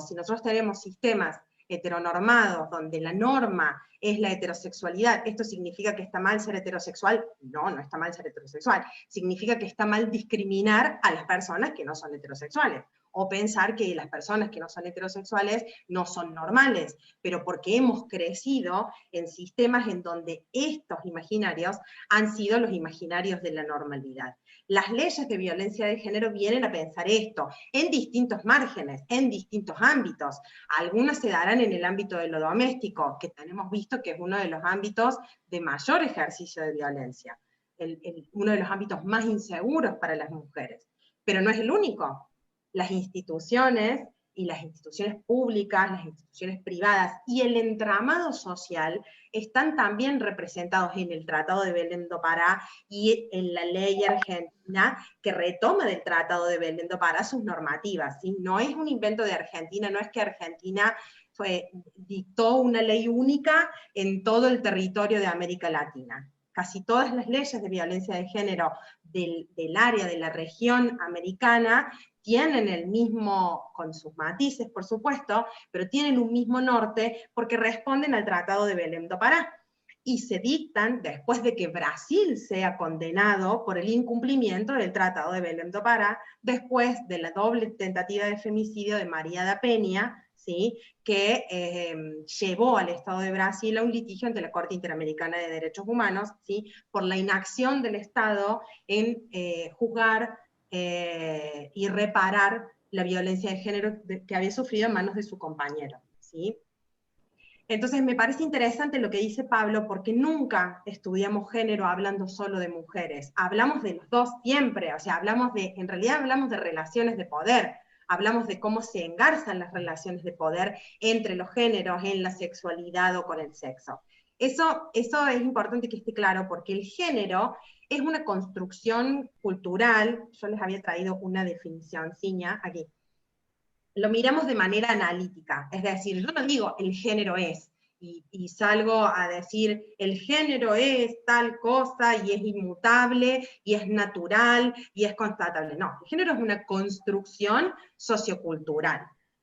Si nosotros tenemos sistemas heteronormados, donde la norma es la heterosexualidad, ¿esto significa que está mal ser heterosexual? No, no está mal ser heterosexual. Significa que está mal discriminar a las personas que no son heterosexuales, o pensar que las personas que no son heterosexuales no son normales, pero porque hemos crecido en sistemas en donde estos imaginarios han sido los imaginarios de la normalidad. Las leyes de violencia de género vienen a pensar esto, en distintos márgenes, en distintos ámbitos. Algunas se darán en el ámbito de lo doméstico, que tenemos visto que es uno de los ámbitos de mayor ejercicio de violencia, uno de los ámbitos más inseguros para las mujeres. Pero no es el único. Las instituciones y las instituciones públicas, las instituciones privadas y el entramado social están también representados en el Tratado de Belém do Pará y en la ley argentina que retoma del Tratado de Belém do Pará sus normativas. ¿Sí? No es un invento de Argentina, no es que Argentina dictó una ley única en todo el territorio de América Latina. Casi todas las leyes de violencia de género del área, de la región americana, tienen el mismo, con sus matices por supuesto, pero tienen un mismo norte porque responden al Tratado de Belém do Pará. Y se dictan después de que Brasil sea condenado por el incumplimiento del Tratado de Belém do Pará, después de la doble tentativa de femicidio de María da Penha, ¿sí? Que llevó al Estado de Brasil a un litigio ante la Corte Interamericana de Derechos Humanos, ¿sí? Por la inacción del Estado en juzgar y reparar la violencia de género que había sufrido en manos de su compañero, ¿sí? Entonces me parece interesante lo que dice Pablo, porque nunca estudiamos género hablando solo de mujeres, hablamos de los dos siempre, o sea, en realidad hablamos de relaciones de poder, hablamos de cómo se engarzan las relaciones de poder entre los géneros, en la sexualidad o con el sexo. Eso es importante que esté claro, porque el género es una construcción cultural. Yo les había traído una definición, ciña, aquí. Lo miramos de manera analítica, es decir, yo no digo el género es, y salgo a decir el género es tal cosa, y es inmutable, y es natural, y es constatable. No, el género es una construcción sociocultural.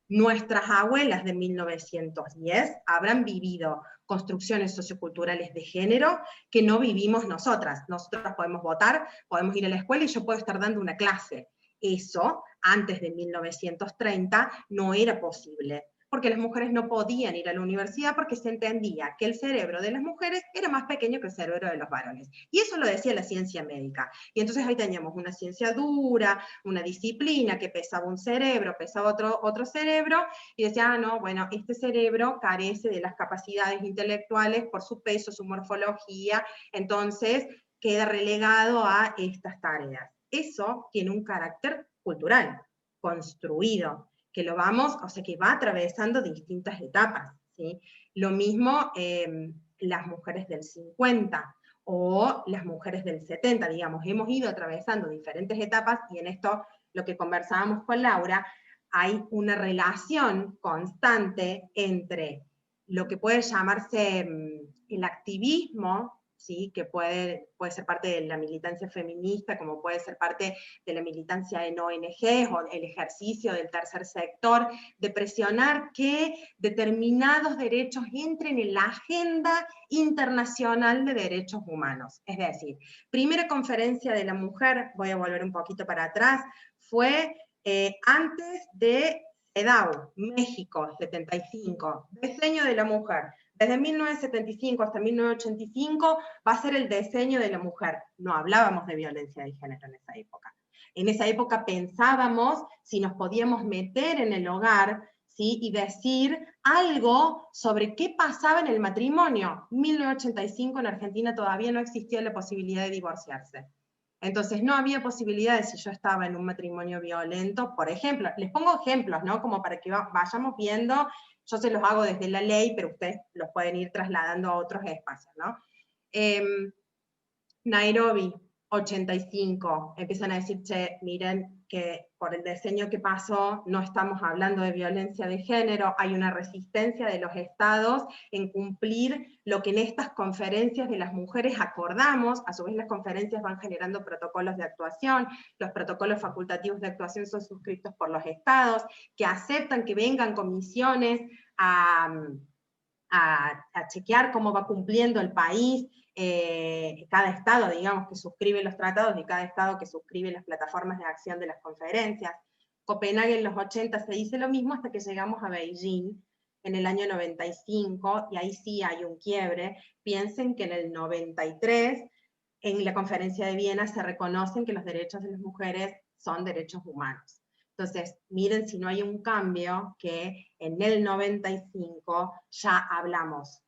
Nuestras abuelas de 1910 habrán vivido construcciones socioculturales de género que no vivimos nosotras. Nosotras podemos votar, podemos ir a la escuela y yo puedo estar dando una clase. Eso, antes de 1930, no era posible, porque las mujeres no podían ir a la universidad porque se entendía que el cerebro de las mujeres era más pequeño que el cerebro de los varones. Y eso lo decía la ciencia médica. Y entonces ahí teníamos una ciencia dura, una disciplina que pesaba un cerebro, pesaba otro cerebro, y decía, ah, no, bueno, este cerebro carece de las capacidades intelectuales por su peso, su morfología, entonces queda relegado a estas tareas. Eso tiene un carácter cultural, construido, que lo vamos, o sea, que va atravesando distintas etapas, ¿sí? Lo mismo las mujeres del 50 o las mujeres del 70, digamos, hemos ido atravesando diferentes etapas y en esto, lo que conversábamos con Laura, hay una relación constante entre lo que puede llamarse el activismo, ¿sí? Que puede ser parte de la militancia feminista, como puede ser parte de la militancia en ONGs o el ejercicio del tercer sector, de presionar que determinados derechos entren en la agenda internacional de derechos humanos. Es decir, primera conferencia de la mujer, voy a volver un poquito para atrás, fue antes de CEDAW, México, 75, diseño de la mujer. Desde 1975 hasta 1985 va a ser el diseño de la mujer. No hablábamos de violencia de género en esa época. En esa época pensábamos si nos podíamos meter en el hogar, ¿sí? Y decir algo sobre qué pasaba en el matrimonio. 1985 en Argentina todavía no existía la posibilidad de divorciarse. Entonces no había posibilidad de si yo estaba en un matrimonio violento, por ejemplo. Les pongo ejemplos, ¿no? Como para que vayamos viendo. Yo se los hago desde la ley, pero ustedes los pueden ir trasladando a otros espacios, ¿no? Nairobi, 85, empiezan a decir, che, miren que por el diseño que pasó no estamos hablando de violencia de género, hay una resistencia de los estados en cumplir lo que en estas conferencias de las mujeres acordamos, a su vez las conferencias van generando protocolos de actuación, los protocolos facultativos de actuación son suscritos por los estados, que aceptan que vengan comisiones a chequear cómo va cumpliendo el país, cada estado, digamos, que suscribe los tratados y cada estado que suscribe las plataformas de acción de las conferencias. Copenhague en los 80 se dice lo mismo hasta que llegamos a Beijing en el año 95, y ahí sí hay un quiebre. Piensen que en el 93, en la conferencia de Viena, se reconocen que los derechos de las mujeres son derechos humanos. Entonces, miren si no hay un cambio, que en el 95 ya hablamos.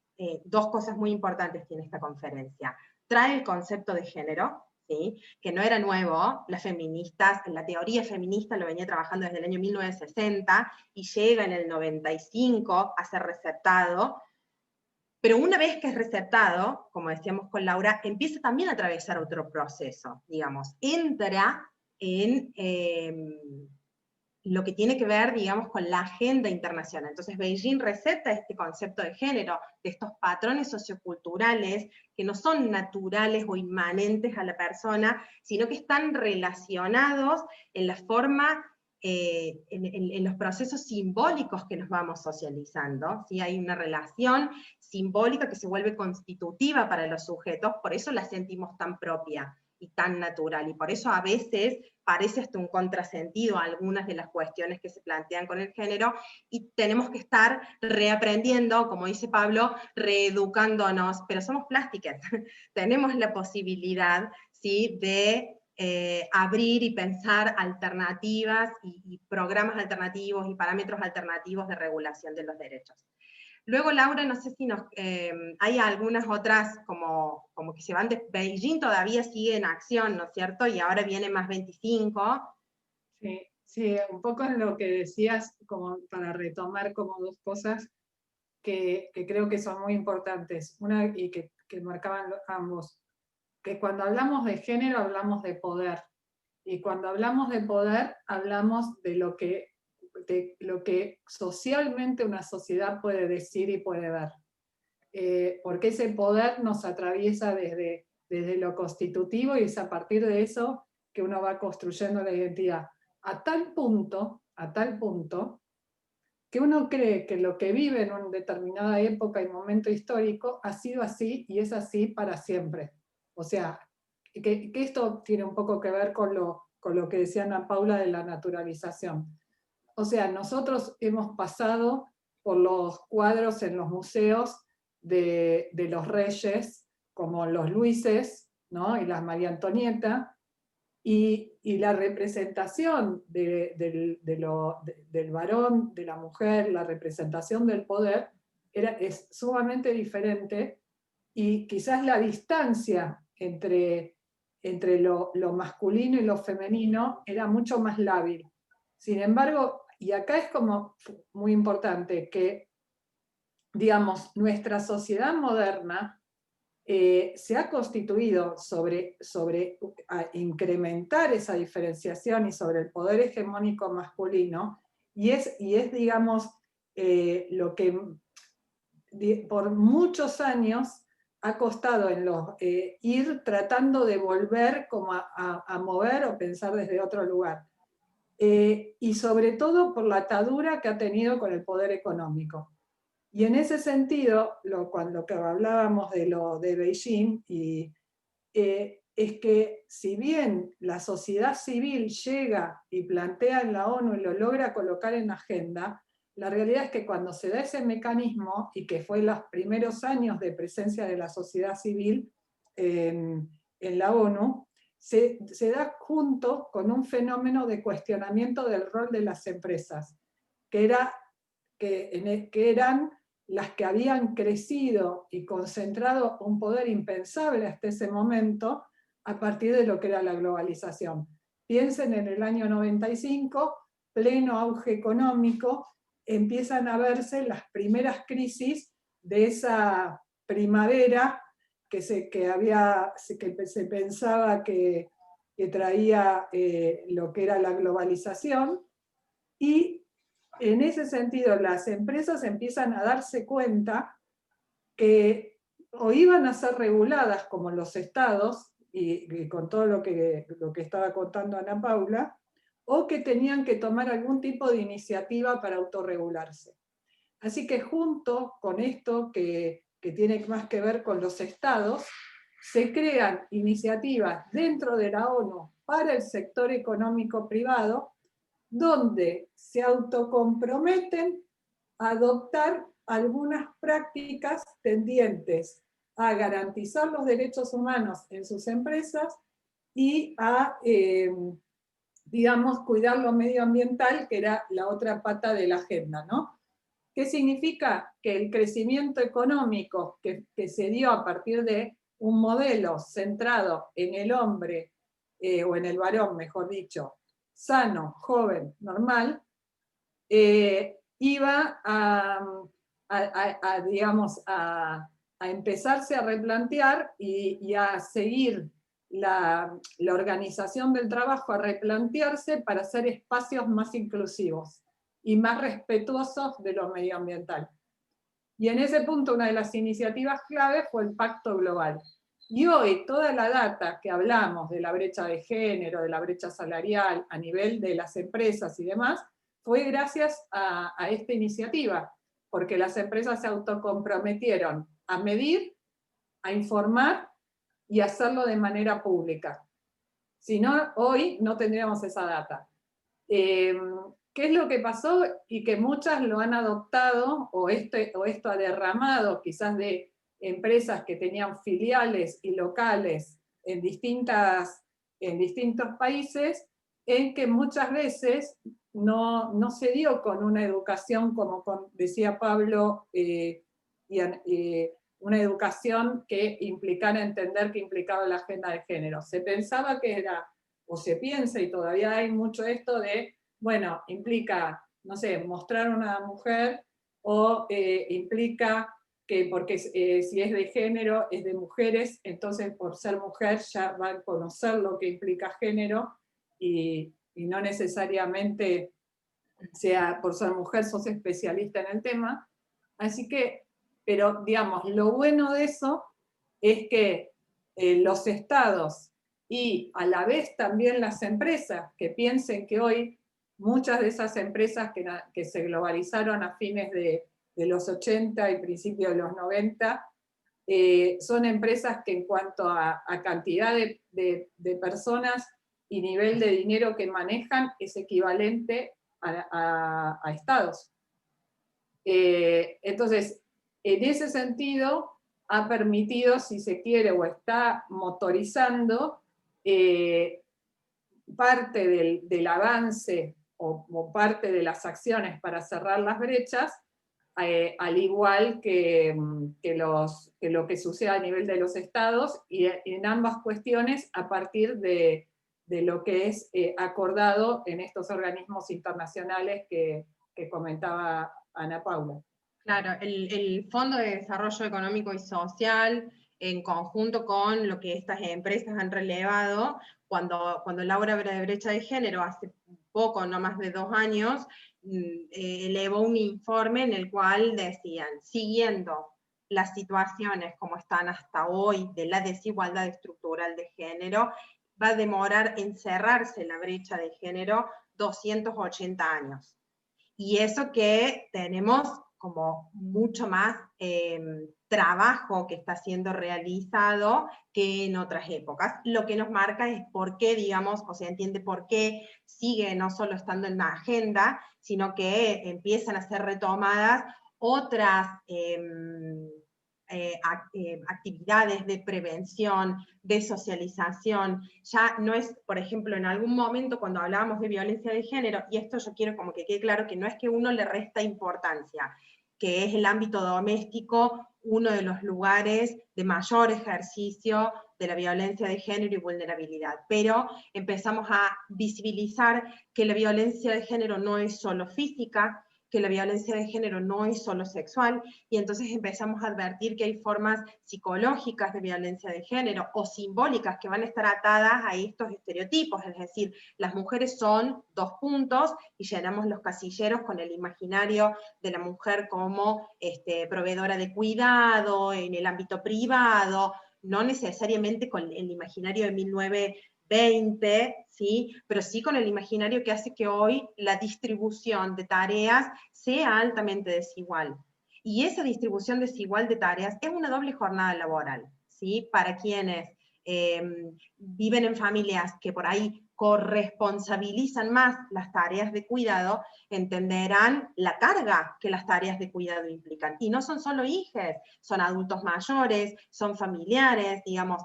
Dos cosas muy importantes tiene esta conferencia. Trae el concepto de género, ¿sí? Que no era nuevo, las feministas, la teoría feminista lo venía trabajando desde el año 1960, y llega en el 95 a ser receptado, pero una vez que es receptado, como decíamos con Laura, empieza también a atravesar otro proceso, digamos, entra en lo que tiene que ver, digamos, con la agenda internacional. Entonces Beijing receta este concepto de género, de estos patrones socioculturales que no son naturales o inmanentes a la persona, sino que están relacionados en la forma, en los procesos simbólicos que nos vamos socializando, ¿sí? Hay una relación simbólica que se vuelve constitutiva para los sujetos, por eso la sentimos tan propia y tan natural, y por eso a veces parece hasta un contrasentido a algunas de las cuestiones que se plantean con el género, y tenemos que estar reaprendiendo, como dice Pablo, reeducándonos, pero somos plásticas, tenemos la posibilidad, ¿sí?, de abrir y pensar alternativas y programas alternativos y parámetros alternativos de regulación de los derechos. Luego, Laura, no sé si hay algunas otras como que se van de Beijing, todavía sigue en acción, ¿no es cierto? Y ahora viene más 25. Sí, un poco en lo que decías, como para retomar como dos cosas que creo que son muy importantes. Una, y que marcaban ambos, que cuando hablamos de género hablamos de poder. Y cuando hablamos de poder, hablamos de lo que socialmente una sociedad puede decir y puede ver. Porque ese poder nos atraviesa desde lo constitutivo, y es a partir de eso que uno va construyendo la identidad. A tal punto que uno cree que lo que vive en una determinada época y momento histórico ha sido así y es así para siempre. O sea, que esto tiene un poco que ver con lo que decía Ana Paula de la naturalización. O sea, nosotros hemos pasado por los cuadros en los museos de los reyes, como los Luises, ¿no? Y las María Antonieta, y la representación del varón, de la mujer, la representación del poder, es sumamente diferente, y quizás la distancia entre lo masculino y lo femenino era mucho más lábil. Sin embargo, y acá es como muy importante que, digamos, nuestra sociedad moderna se ha constituido sobre incrementar esa diferenciación y sobre el poder hegemónico masculino, y es digamos, lo que por muchos años ha costado ir tratando de volver como a mover o pensar desde otro lugar. Y sobre todo por la atadura que ha tenido con el poder económico. Y en ese sentido, cuando hablábamos de Beijing, es que si bien la sociedad civil llega y plantea en la ONU y lo logra colocar en agenda, la realidad es que cuando se da ese mecanismo, y que fue los primeros años de presencia de la sociedad civil en la ONU, se da junto con un fenómeno de cuestionamiento del rol de las empresas, que eran las que habían crecido y concentrado un poder impensable hasta ese momento a partir de lo que era la globalización. Piensen en el año 95, pleno auge económico, empiezan a verse las primeras crisis de esa primavera que se pensaba que traía lo que era la globalización, y en ese sentido las empresas empiezan a darse cuenta que o iban a ser reguladas como los estados, y con todo lo que estaba contando Ana Paula, o que tenían que tomar algún tipo de iniciativa para autorregularse. Así que junto con esto que tiene más que ver con los estados, se crean iniciativas dentro de la ONU para el sector económico privado, donde se autocomprometen a adoptar algunas prácticas tendientes a garantizar los derechos humanos en sus empresas y a, digamos, cuidar lo medioambiental, que era la otra pata de la agenda, ¿no? ¿Qué significa? Que el crecimiento económico que se dio a partir de un modelo centrado en el hombre, o en el varón, mejor dicho, sano, joven, normal, iba digamos, a empezarse a replantear y a seguir la organización del trabajo, a replantearse para hacer espacios más inclusivos y más respetuosos de lo medioambiental. Y en ese punto una de las iniciativas clave fue el Pacto Global. Y hoy toda la data que hablamos de la brecha de género, de la brecha salarial a nivel de las empresas y demás, fue gracias a esta iniciativa, porque las empresas se autocomprometieron a medir, a informar y a hacerlo de manera pública. Si no, hoy no tendríamos esa data. ¿Qué es lo que pasó? Y que muchas lo han adoptado, o esto ha derramado quizás de empresas que tenían filiales y locales en distintos países, en que muchas veces no se dio con una educación, como decía Pablo, una educación que implicara entender que implicaba la agenda de género. Se pensaba que era, o se piensa, y todavía hay mucho esto de, bueno, implica, no sé, mostrar una mujer, o implica que porque si es de género, es de mujeres, entonces por ser mujer ya va a conocer lo que implica género, y no necesariamente sea por ser mujer sos especialista en el tema. Así que, pero digamos, lo bueno de eso es que los estados y a la vez también las empresas que piensen que hoy muchas de esas empresas que se globalizaron a fines de los 80 y principios de los 90, son empresas que en cuanto a cantidad de personas y nivel de dinero que manejan es equivalente a estados. Entonces, en ese sentido, ha permitido, si se quiere, o está motorizando parte del avance o parte de las acciones para cerrar las brechas, al igual que lo que sucede a nivel de los estados, y en ambas cuestiones a partir de lo que es acordado en estos organismos internacionales que comentaba Ana Paula. Claro, el Fondo de Desarrollo Económico y Social, en conjunto con lo que estas empresas han relevado, cuando Laura habla de brecha de género, hace poco, no más de 2 años, elevó un informe en el cual decían, siguiendo las situaciones como están hasta hoy de la desigualdad estructural de género, va a demorar en cerrarse la brecha de género 280 años. Y eso que tenemos como mucho más trabajo que está siendo realizado que en otras épocas. Lo que nos marca es por qué, digamos, o sea, entiende por qué sigue no solo estando en la agenda, sino que empiezan a ser retomadas otras actividades de prevención, de socialización. Ya no es, por ejemplo, en algún momento cuando hablábamos de violencia de género, y esto yo quiero como que quede claro que no es que uno le resta importancia, que es el ámbito doméstico uno de los lugares de mayor ejercicio de la violencia de género y vulnerabilidad, pero empezamos a visibilizar que la violencia de género no es solo física, que la violencia de género no es solo sexual, y entonces empezamos a advertir que hay formas psicológicas de violencia de género o simbólicas que van a estar atadas a estos estereotipos, es decir, las mujeres son 2 puntos y llenamos los casilleros con el imaginario de la mujer como proveedora de cuidado en el ámbito privado, no necesariamente con el imaginario de 1920, ¿sí? Pero sí con el imaginario que hace que hoy la distribución de tareas sea altamente desigual. Y esa distribución desigual de tareas es una doble jornada laboral, ¿sí? Para quienes viven en familias que por ahí corresponsabilizan más las tareas de cuidado, entenderán la carga que las tareas de cuidado implican. Y no son solo hijos, son adultos mayores, son familiares, digamos,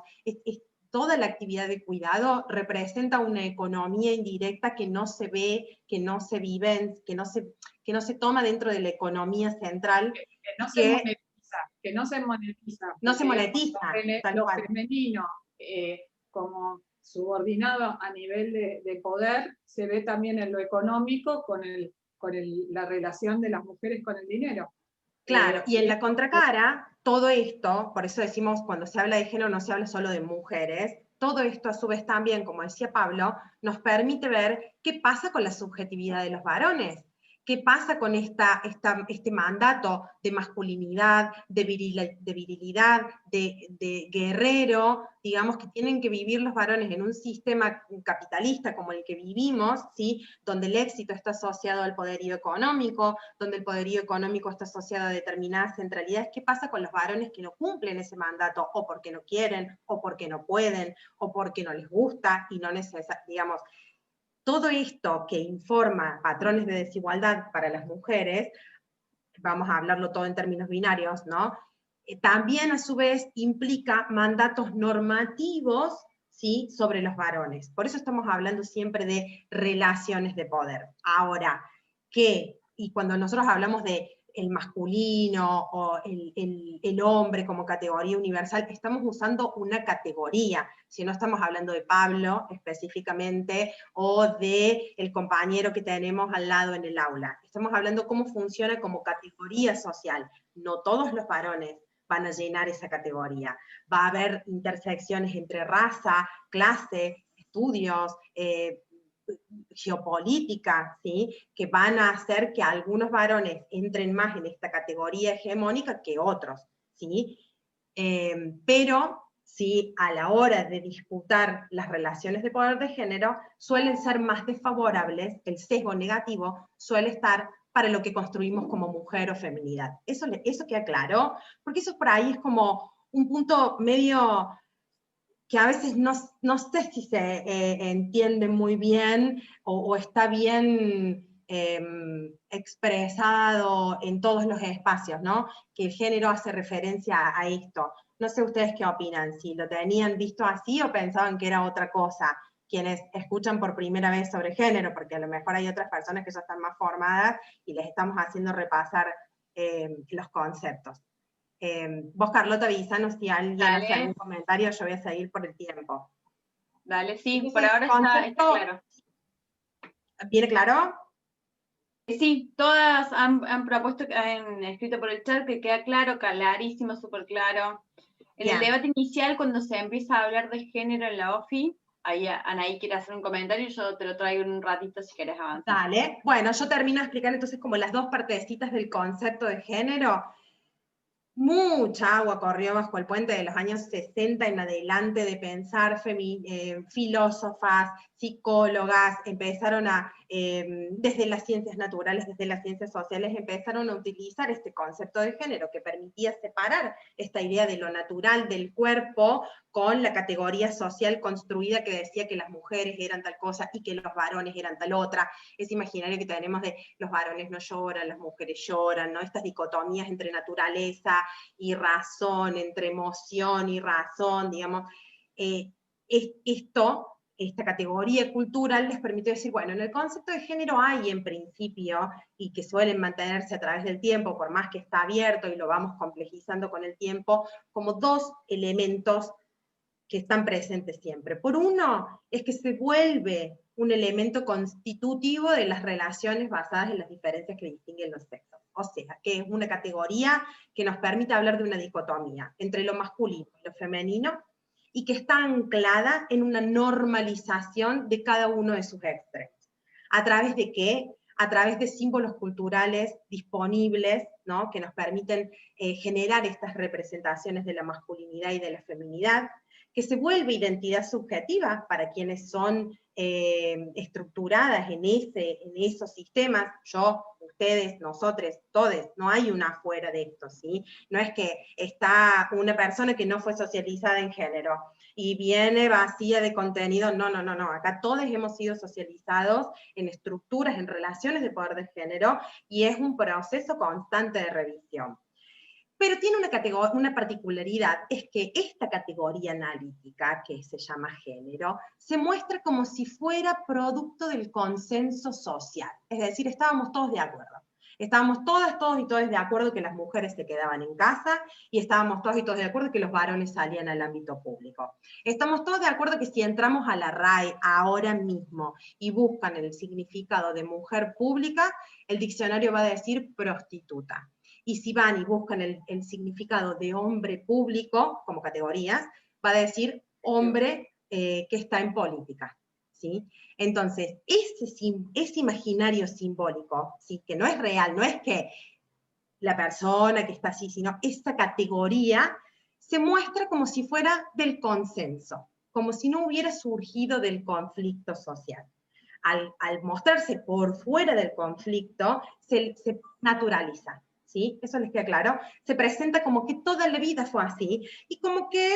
toda la actividad de cuidado representa una economía indirecta que no se ve, que no se vive, que no se toma dentro de la economía central. Que no se monetiza, que no se monetiza. No se monetiza. Lo femenino, como subordinado a nivel de poder, se ve también en lo económico con la relación de las mujeres con el dinero. Claro, y en la contracara, todo esto, por eso decimos, cuando se habla de género no se habla solo de mujeres, todo esto a su vez también, como decía Pablo, nos permite ver qué pasa con la subjetividad de los varones, qué pasa con este mandato de masculinidad, de virilidad, de guerrero, digamos, que tienen que vivir los varones en un sistema capitalista como el que vivimos, ¿sí? Donde el éxito está asociado al poderío económico, donde el poderío económico está asociado a determinadas centralidades. ¿Qué pasa con los varones que no cumplen ese mandato, o porque no quieren, o porque no pueden, o porque no les gusta, y no digamos, todo esto que informa patrones de desigualdad para las mujeres, vamos a hablarlo todo en términos binarios, ¿no? También a su vez implica mandatos normativos, ¿sí?, sobre los varones. Por eso estamos hablando siempre de relaciones de poder. Ahora, y cuando nosotros hablamos de el masculino o el hombre como categoría universal, estamos usando una categoría, si no estamos hablando de Pablo específicamente o de el compañero que tenemos al lado en el aula. Estamos hablando cómo funciona como categoría social. No todos los varones van a llenar esa categoría. Va a haber intersecciones entre raza, clase, estudios, geopolítica, ¿sí?, que van a hacer que algunos varones entren más en esta categoría hegemónica que otros, ¿sí? Pero ¿sí? A la hora de disputar las relaciones de poder de género, suelen ser más desfavorables, el sesgo negativo suele estar para lo que construimos como mujer o feminidad. Eso queda claro, porque eso por ahí es como un punto medio que a veces no sé si se entiende muy bien o está bien expresado en todos los espacios, ¿no? Que el género hace referencia a esto. No sé ustedes qué opinan, si lo tenían visto así o pensaban que era otra cosa, quienes escuchan por primera vez sobre género, porque a lo mejor hay otras personas que ya están más formadas y les estamos haciendo repasar los conceptos. Vos, Carlota, avísanos si alguien hace algún comentario, yo voy a seguir por el tiempo. Dale, sí, Entonces, por ahora está claro. ¿Viene claro? Sí, todas han propuesto, han escrito por el chat que queda claro, clarísimo, súper claro. En el debate inicial, cuando se empieza a hablar de género en la OFI, ahí Anaí quiere hacer un comentario y yo te lo traigo en un ratito si querés avanzar. Dale, bueno, yo termino de explicar entonces como las dos partecitas del concepto de género. Mucha agua corrió bajo el puente de los años 60 en adelante de pensar filósofas, psicólogas, empezaron desde las ciencias naturales, desde las ciencias sociales, empezaron a utilizar este concepto de género que permitía separar esta idea de lo natural del cuerpo con la categoría social construida que decía que las mujeres eran tal cosa y que los varones eran tal otra. Ese imaginario que tenemos de los varones no lloran, las mujeres lloran, ¿no? Estas dicotomías entre naturaleza y razón, entre emoción y razón, digamos, esta categoría cultural les permitió decir, bueno, en el concepto de género hay en principio, y que suelen mantenerse a través del tiempo, por más que está abierto y lo vamos complejizando con el tiempo, como dos elementos que están presentes siempre. Por uno, es que se vuelve un elemento constitutivo de las relaciones basadas en las diferencias que distinguen los sexos. O sea, que es una categoría que nos permite hablar de una dicotomía entre lo masculino y lo femenino, y que está anclada en una normalización de cada uno de sus extremos. ¿A través de qué? A través de símbolos culturales disponibles, ¿no? Que nos permiten generar estas representaciones de la masculinidad y de la feminidad, que se vuelve identidad subjetiva para quienes son estructuradas en esos sistemas, yo, ustedes, nosotros, todos, no hay una afuera de esto, ¿sí? No es que está una persona que no fue socializada en género y viene vacía de contenido, no, acá todos hemos sido socializados en estructuras, en relaciones de poder de género, y es un proceso constante de revisión. Pero tiene una particularidad, es que esta categoría analítica, que se llama género, se muestra como si fuera producto del consenso social. Es decir, estábamos todos de acuerdo. Estábamos todos y todas de acuerdo que las mujeres se quedaban en casa, y estábamos todos y todas de acuerdo que los varones salían al ámbito público. Estamos todos de acuerdo que si entramos a la RAE ahora mismo y buscan el significado de mujer pública, el diccionario va a decir prostituta. Y si van y buscan el significado de hombre público, como categorías, va a decir hombre que está en política, ¿sí? Entonces, ese imaginario simbólico, ¿sí? Que no es real, no es que la persona que está así, sino esta categoría se muestra como si fuera del consenso, como si no hubiera surgido del conflicto social. Al mostrarse por fuera del conflicto, se naturaliza. ¿Sí? Eso les queda claro. Se presenta como que toda la vida fue así, y como que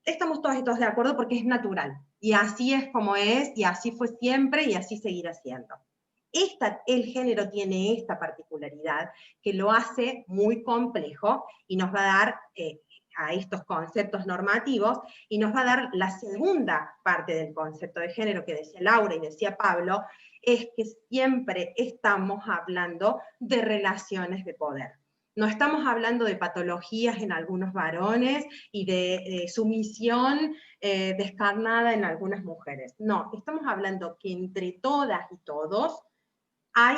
estamos todos y todos de acuerdo porque es natural. Y así es como es, y así fue siempre, y así seguirá siendo. El género tiene esta particularidad que lo hace muy complejo y nos va a dar a estos conceptos normativos, y nos va a dar la segunda parte del concepto de género que decía Laura y decía Pablo, es que siempre estamos hablando de relaciones de poder. No estamos hablando de patologías en algunos varones y de sumisión descarnada en algunas mujeres. No, estamos hablando que entre todas y todos hay,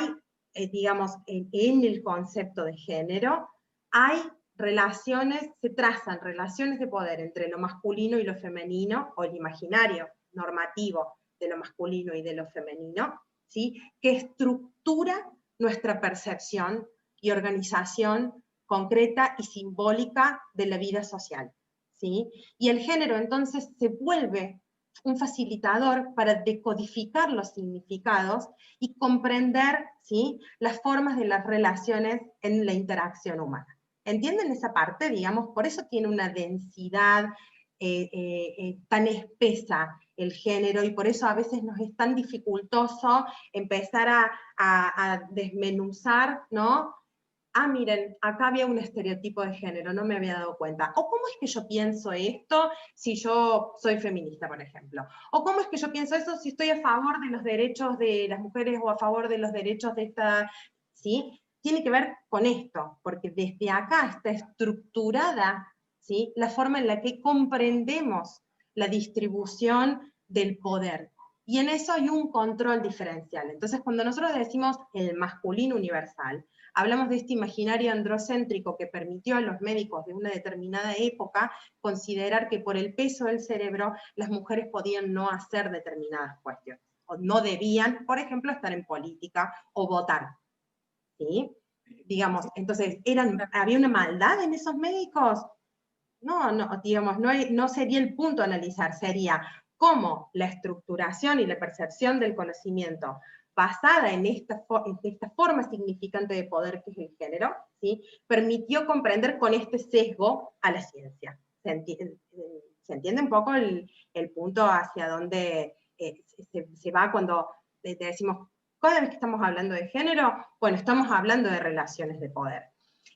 digamos, en el concepto de género, hay relaciones, se trazan relaciones de poder entre lo masculino y lo femenino, o el imaginario normativo de lo masculino y de lo femenino, ¿sí? Que estructura nuestra percepción y organización concreta y simbólica de la vida social, ¿sí? Y el género entonces se vuelve un facilitador para decodificar los significados y comprender, ¿sí?, las formas de las relaciones en la interacción humana. ¿Entienden esa parte? Digamos, por eso tiene una densidad tan espesa el género, y por eso a veces nos es tan dificultoso empezar a desmenuzar, ¿no? Ah, miren, acá había un estereotipo de género, no me había dado cuenta. O cómo es que yo pienso esto si yo soy feminista, por ejemplo. O cómo es que yo pienso eso si estoy a favor de los derechos de las mujeres o a favor de los derechos de esta... ¿Sí? Tiene que ver con esto, porque desde acá está estructurada, ¿sí?, la forma en la que comprendemos la distribución del poder. Y en eso hay un control diferencial. Entonces, cuando nosotros decimos el masculino universal, hablamos de este imaginario androcéntrico que permitió a los médicos de una determinada época considerar que por el peso del cerebro las mujeres podían no hacer determinadas cuestiones, o no debían, por ejemplo, estar en política o votar. ¿Sí? Digamos, entonces, ¿había una maldad en esos médicos? No, digamos, no sería el punto a analizar, sería cómo la estructuración y la percepción del conocimiento basada en esta forma significante de poder que es el género, ¿sí?, permitió comprender con este sesgo a la ciencia. ¿Se entiende un poco el punto hacia donde se va cuando decimos, cada vez que estamos hablando de género, bueno, estamos hablando de relaciones de poder?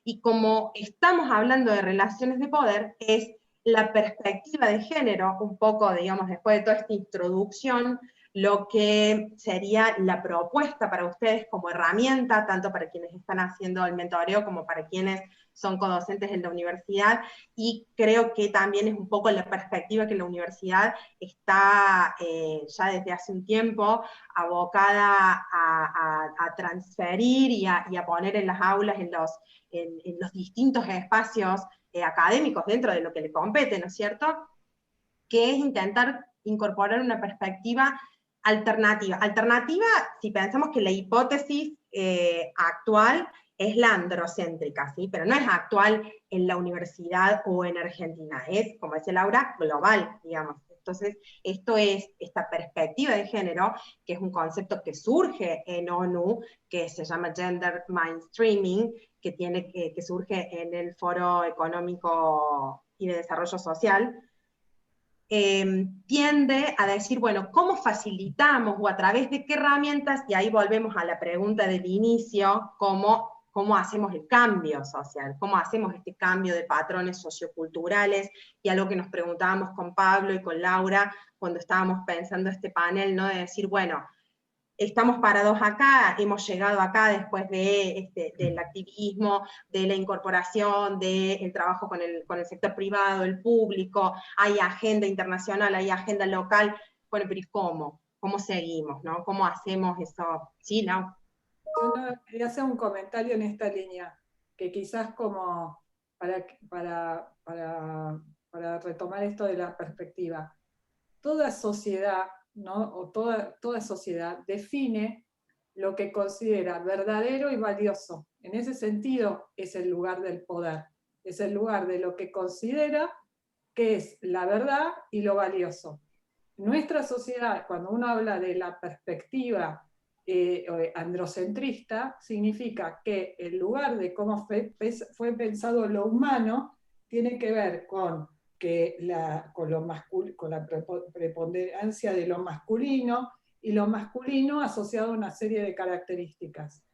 Y como estamos hablando de relaciones de poder, es la perspectiva de género, un poco, digamos, después de toda esta introducción, lo que sería la propuesta para ustedes como herramienta, tanto para quienes están haciendo el mentoreo como para quienes son codocentes en la universidad, y creo que también es un poco la perspectiva que la universidad está ya desde hace un tiempo abocada a transferir y a poner en las aulas, en los distintos espacios académicos dentro de lo que le compete, ¿no es cierto?, que es intentar incorporar una perspectiva alternativa. Alternativa, si pensamos que la hipótesis actual es la androcéntrica, ¿sí?, pero no es actual en la universidad o en Argentina, es, como decía Laura, global, digamos. Entonces, esto es esta perspectiva de género, que es un concepto que surge en ONU, que se llama Gender Mainstreaming, que surge en el Foro Económico y de Desarrollo Social, tiende a decir, bueno, ¿cómo facilitamos o a través de qué herramientas? Y ahí volvemos a la pregunta del inicio, ¿cómo hacemos el cambio social? ¿Cómo hacemos este cambio de patrones socioculturales? Y algo que nos preguntábamos con Pablo y con Laura cuando estábamos pensando este panel, ¿no? De decir, bueno, estamos parados acá, hemos llegado acá después del activismo, de la incorporación, del trabajo con el sector privado, el público, hay agenda internacional, hay agenda local. Bueno, pero ¿y cómo? ¿Cómo seguimos, no? ¿Cómo hacemos eso? ¿Sí, no? Yo quería hacer un comentario en esta línea, que quizás como para retomar esto de la perspectiva. Toda sociedad, ¿no?, o toda sociedad define lo que considera verdadero y valioso. En ese sentido es el lugar del poder, es el lugar de lo que considera que es la verdad y lo valioso. Nuestra sociedad, cuando uno habla de la perspectiva androcentrista, significa que el lugar de cómo fue pensado lo humano tiene que ver con la preponderancia de lo masculino, y lo masculino asociado a una serie de características.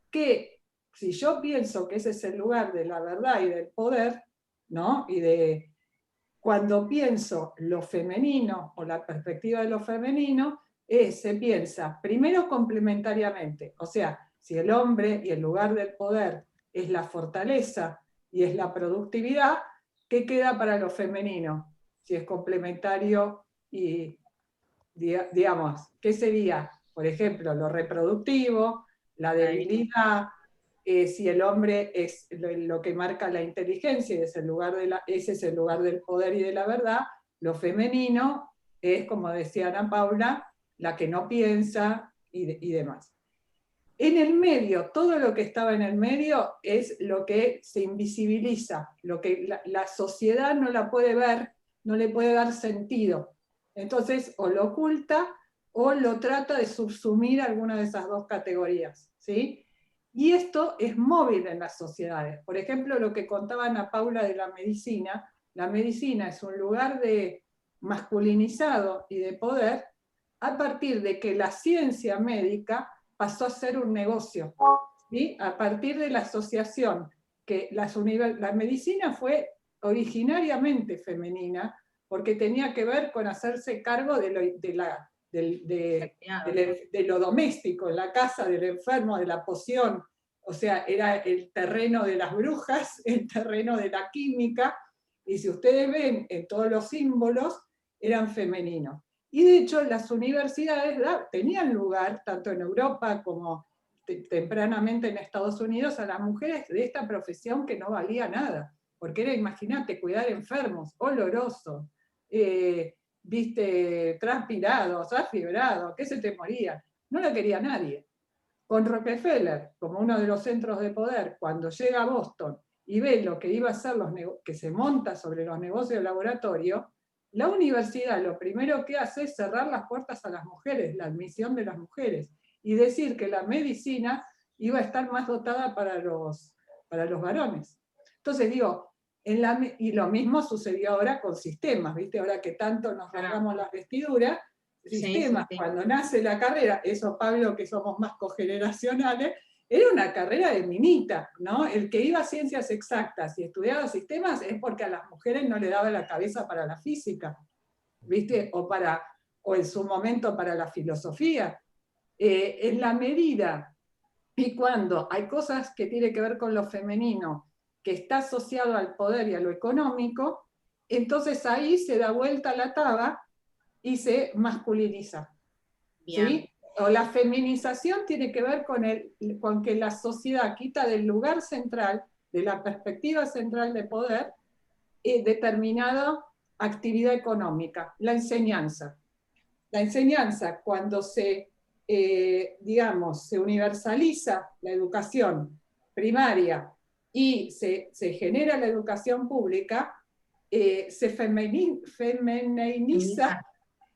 Que si yo pienso que ese es el lugar de la verdad y del poder, ¿no?, cuando pienso lo femenino o la perspectiva de lo femenino, se piensa primero complementariamente, o sea, si el hombre y el lugar del poder es la fortaleza y es la productividad, ¿qué queda para lo femenino? Si es complementario y, digamos, ¿qué sería? Por ejemplo, lo reproductivo, la debilidad, si el hombre es lo que marca la inteligencia y ese es el lugar del poder y de la verdad, lo femenino es, como decía Ana Paula, la que no piensa y demás. En el medio, todo lo que estaba en el medio es lo que se invisibiliza, lo que la sociedad no la puede ver, no le puede dar sentido. Entonces, o lo oculta o lo trata de subsumir alguna de esas dos categorías, ¿sí? Y esto es móvil en las sociedades. Por ejemplo, lo que contaba Ana Paula de la medicina es un lugar de masculinizado y de poder a partir de que la ciencia médica pasó a ser un negocio, ¿sí? A partir de la asociación, que la medicina fue originariamente femenina, porque tenía que ver con hacerse cargo de lo doméstico, en la casa del enfermo, de la poción, o sea, era el terreno de las brujas, el terreno de la química, y si ustedes ven en todos los símbolos, eran femeninos. Y de hecho las universidades tenían lugar, tanto en Europa como tempranamente en Estados Unidos, a las mujeres de esta profesión que no valía nada, porque era, imagínate, cuidar enfermos, oloroso, viste, transpirados, afibrados, que se te moría. No la quería nadie. Con Rockefeller, como uno de los centros de poder, cuando llega a Boston y ve lo que iba a ser que se monta sobre los negocios de laboratorio, la universidad lo primero que hace es cerrar las puertas a las mujeres, la admisión de las mujeres, y decir que la medicina iba a estar más dotada para los varones. Entonces digo, y lo mismo sucedió ahora con sistemas, ¿viste? Ahora que tanto nos rasgamos las vestiduras, sistemas, sí. Cuando nace la carrera, eso Pablo, que somos más cogeneracionales, era una carrera de minita, ¿no? El que iba a ciencias exactas y estudiaba sistemas es porque a las mujeres no le daba la cabeza para la física, ¿viste? O en su momento para la filosofía. En la medida y cuando hay cosas que tienen que ver con lo femenino, que está asociado al poder y a lo económico, entonces ahí se da vuelta la taba y se masculiniza. ¿Sí? O la feminización tiene que ver con que la sociedad quita del lugar central, de la perspectiva central de poder, determinada actividad económica, la enseñanza. La enseñanza, cuando se universaliza la educación primaria y se genera la educación pública, se feminiza.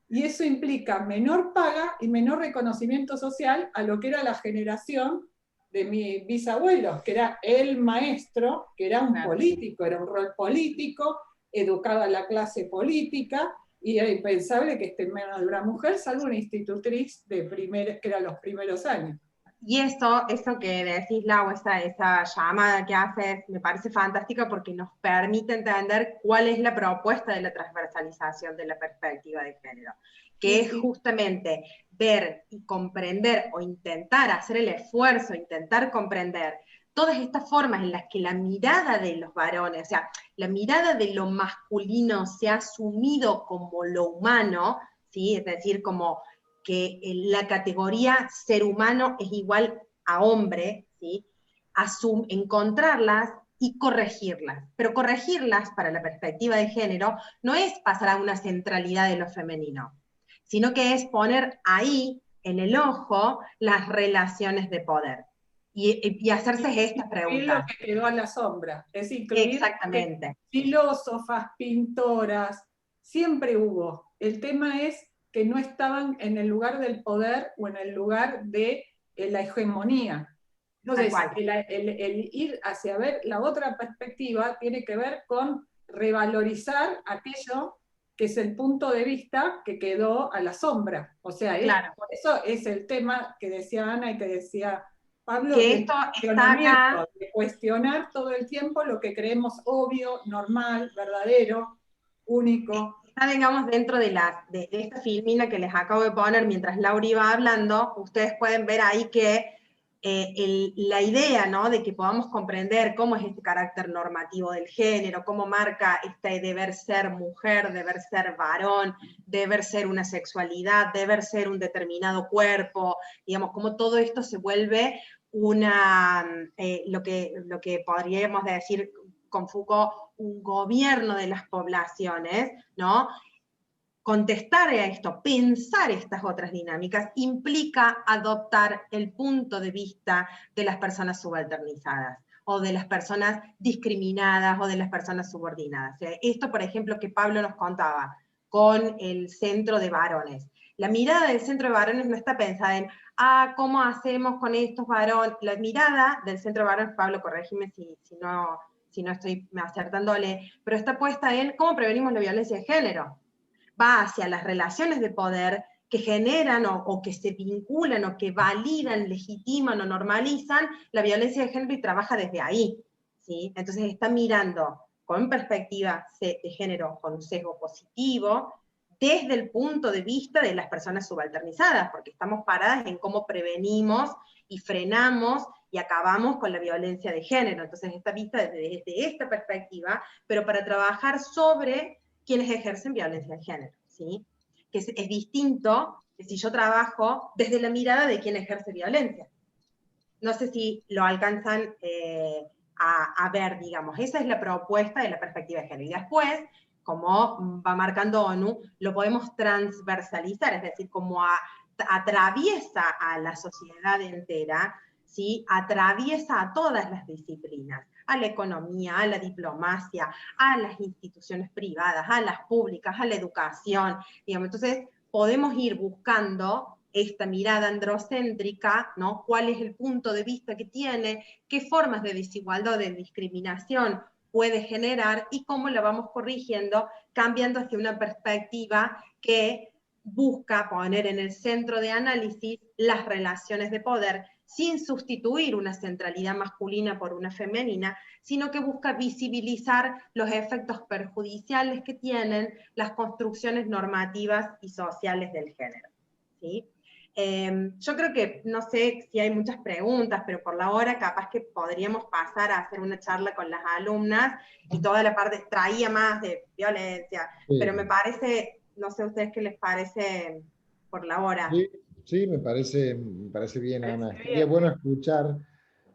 Y eso implica menor paga y menor reconocimiento social a lo que era la generación de mis bisabuelos, que era el maestro, que era un político, era un rol político, educada a la clase política, y era impensable que esté en menos de una mujer, salvo una institutriz que eran los primeros años. Y eso que decís, Lau, esa llamada que haces, me parece fantástica porque nos permite entender cuál es la propuesta de la transversalización de la perspectiva de género, que es justamente ver y comprender o intentar hacer el esfuerzo, intentar comprender todas estas formas en las que la mirada de los varones, o sea, la mirada de lo masculino se ha asumido como lo humano, ¿sí? Es decir, como que la categoría ser humano es igual a hombre, ¿sí? Encontrarlas y corregirlas. Pero corregirlas, para la perspectiva de género, no es pasar a una centralidad de lo femenino, sino que es poner ahí, en el ojo, las relaciones de poder. Y hacerse estas preguntas. Lo que quedó a la sombra. Es incluir exactamente. Filósofas, pintoras, siempre hubo. El tema es que no estaban en el lugar del poder o en el lugar de la hegemonía. Entonces, el ir hacia ver la otra perspectiva tiene que ver con revalorizar aquello que es el punto de vista que quedó a la sombra. O sea, por eso es el tema que decía Ana y que decía Pablo, que esto está acá, de cuestionar todo el tiempo lo que creemos obvio, normal, verdadero, único. Está, digamos, dentro de esta filmina que les acabo de poner mientras Laura iba hablando. Ustedes pueden ver ahí que la idea, ¿no?, de que podamos comprender cómo es este carácter normativo del género, cómo marca este deber ser mujer, deber ser varón, deber ser una sexualidad, deber ser un determinado cuerpo, digamos, cómo todo esto se vuelve lo que podríamos decir con Foucault, un gobierno de las poblaciones, ¿no? contestar a esto, pensar estas otras dinámicas, implica adoptar el punto de vista de las personas subalternizadas, o de las personas discriminadas, o de las personas subordinadas. O sea, esto, por ejemplo, que Pablo nos contaba, con el centro de varones. La mirada del centro de varones no está pensada en, ¿cómo hacemos con estos varones? La mirada del centro de varones, Pablo, corrígeme si no estoy acertándole, pero está puesta en cómo prevenimos la violencia de género. Va hacia las relaciones de poder que generan o que se vinculan o que validan, legitiman o normalizan la violencia de género y trabaja desde ahí, ¿sí? Entonces está mirando con perspectiva de género con un sesgo positivo desde el punto de vista de las personas subalternizadas, porque estamos paradas en cómo prevenimos y frenamos y acabamos con la violencia de género. Entonces está vista desde esta perspectiva, pero para trabajar sobre quienes ejercen violencia de género, ¿sí? Que es distinto que si yo trabajo desde la mirada de quien ejerce violencia. No sé si lo alcanzan a ver, digamos. Esa es la propuesta de la perspectiva de género. Y después, como va marcando ONU, lo podemos transversalizar, es decir, como atraviesa a la sociedad entera, ¿sí? Atraviesa a todas las disciplinas, a la economía, a la diplomacia, a las instituciones privadas, a las públicas, a la educación, digamos. Entonces, podemos ir buscando esta mirada androcéntrica, ¿no? ¿Cuál es el punto de vista que tiene? ¿Qué formas de desigualdad o de discriminación puede generar? Y cómo la vamos corrigiendo, cambiando hacia una perspectiva que busca poner en el centro de análisis las relaciones de poder, sin sustituir una centralidad masculina por una femenina, sino que busca visibilizar los efectos perjudiciales que tienen las construcciones normativas y sociales del género, ¿sí? Yo creo que, no sé si hay muchas preguntas, pero por la hora capaz que podríamos pasar a hacer una charla con las alumnas, y toda la parte traía más de violencia, Sí. Pero me parece, no sé a ustedes qué les parece por la hora. Sí, sí, me parece bien, Ana. Estaría bueno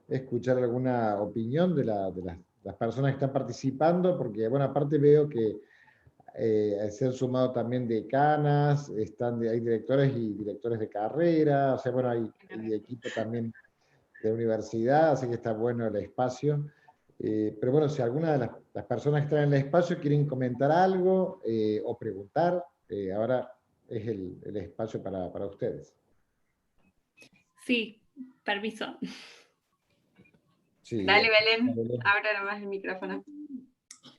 escuchar alguna opinión de las personas que están participando, porque, bueno, aparte veo que se han sumado también decanas, hay directores y directores de carrera, o sea, bueno, hay equipo también de universidad, así que está bueno el espacio. Pero bueno, si alguna de las personas que están en el espacio quieren comentar algo o preguntar, ahora es el espacio para ustedes. Sí, permiso. Sí, Dale, Belén, abra nomás el micrófono.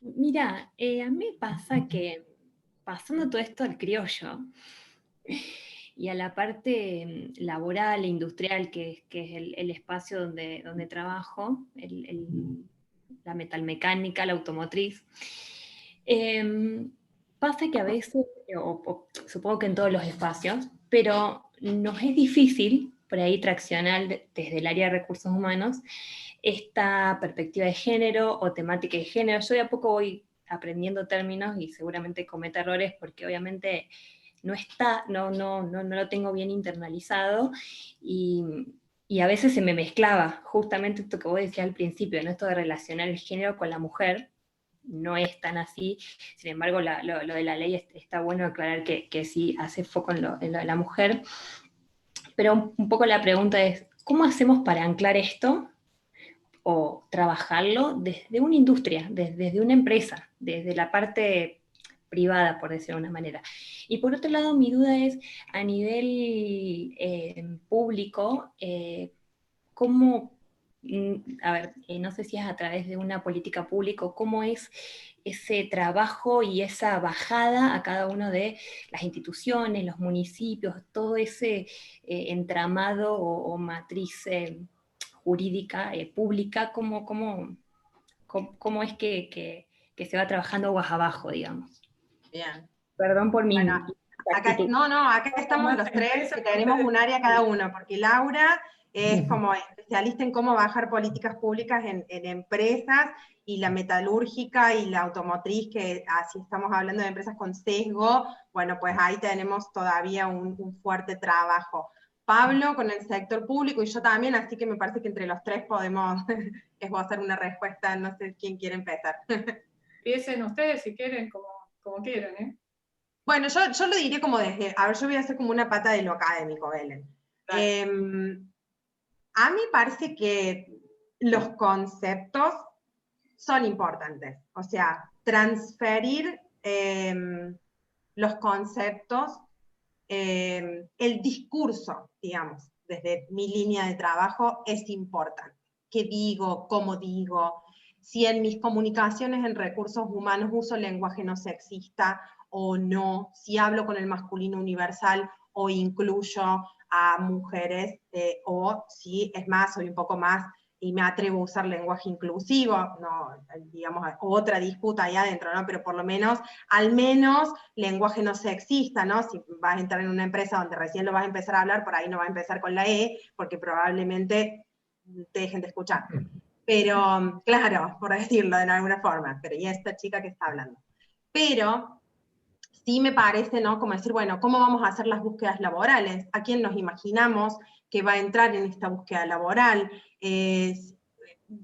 Mira, a mí me pasa que pasando todo esto al criollo y a la parte laboral e industrial, que es el espacio donde trabajo, la metalmecánica, la automotriz, pasa que a veces, o supongo que en todos los espacios, pero nos es difícil por ahí traccionar desde el área de recursos humanos esta perspectiva de género o temática de género. Yo de a poco voy aprendiendo términos y seguramente cometo errores porque obviamente no lo tengo bien internalizado y a veces se me mezclaba justamente esto que vos decías al principio, ¿no? Esto de relacionar el género con la mujer. No es tan así, sin embargo lo de la ley está bueno aclarar que sí hace foco en lo de la mujer, pero un poco la pregunta es, ¿cómo hacemos para anclar esto o trabajarlo desde una industria, desde una empresa, desde la parte privada, por decirlo de una manera? Y por otro lado, mi duda es, a nivel público, ¿cómo, a ver, no sé si es a través de una política pública, cómo es ese trabajo y esa bajada a cada una de las instituciones, los municipios, todo ese entramado o matriz jurídica, pública, cómo es que se va trabajando aguas abajo, digamos? Bien. Perdón por mi... Bueno, acá estamos los tres, que tenemos un área cada uno, porque Laura es como especialista en cómo bajar políticas públicas en empresas, y la metalúrgica y la automotriz, que así estamos hablando de empresas con sesgo, bueno, pues ahí tenemos todavía un fuerte trabajo. Pablo con el sector público y yo también, así que me parece que entre los tres podemos esbozar una respuesta, no sé quién quiere empezar. Empiecen ustedes si quieren, como quieran, ¿eh? Bueno, yo lo diría como desde, a ver, yo voy a hacer como una pata de lo académico, Belén. A mí parece que los conceptos son importantes, o sea, transferir los conceptos, el discurso, digamos, desde mi línea de trabajo es importante. ¿Qué digo? ¿Cómo digo? Si en mis comunicaciones en recursos humanos uso lenguaje no sexista o no, si hablo con el masculino universal o incluyo a mujeres, o si es más, soy un poco más y me atrevo a usar lenguaje inclusivo, no, digamos, otra disputa ahí adentro, ¿no? Pero por lo menos, al menos, lenguaje no sexista, ¿no? Si vas a entrar en una empresa donde recién lo vas a empezar a hablar, por ahí no vas a empezar con la E, porque probablemente te dejen de escuchar. Pero, claro, por decirlo de alguna forma, pero ¿y esta chica que está hablando? Pero sí me parece, ¿no? Como decir, bueno, ¿cómo vamos a hacer las búsquedas laborales? ¿A quién nos imaginamos que va a entrar en esta búsqueda laboral?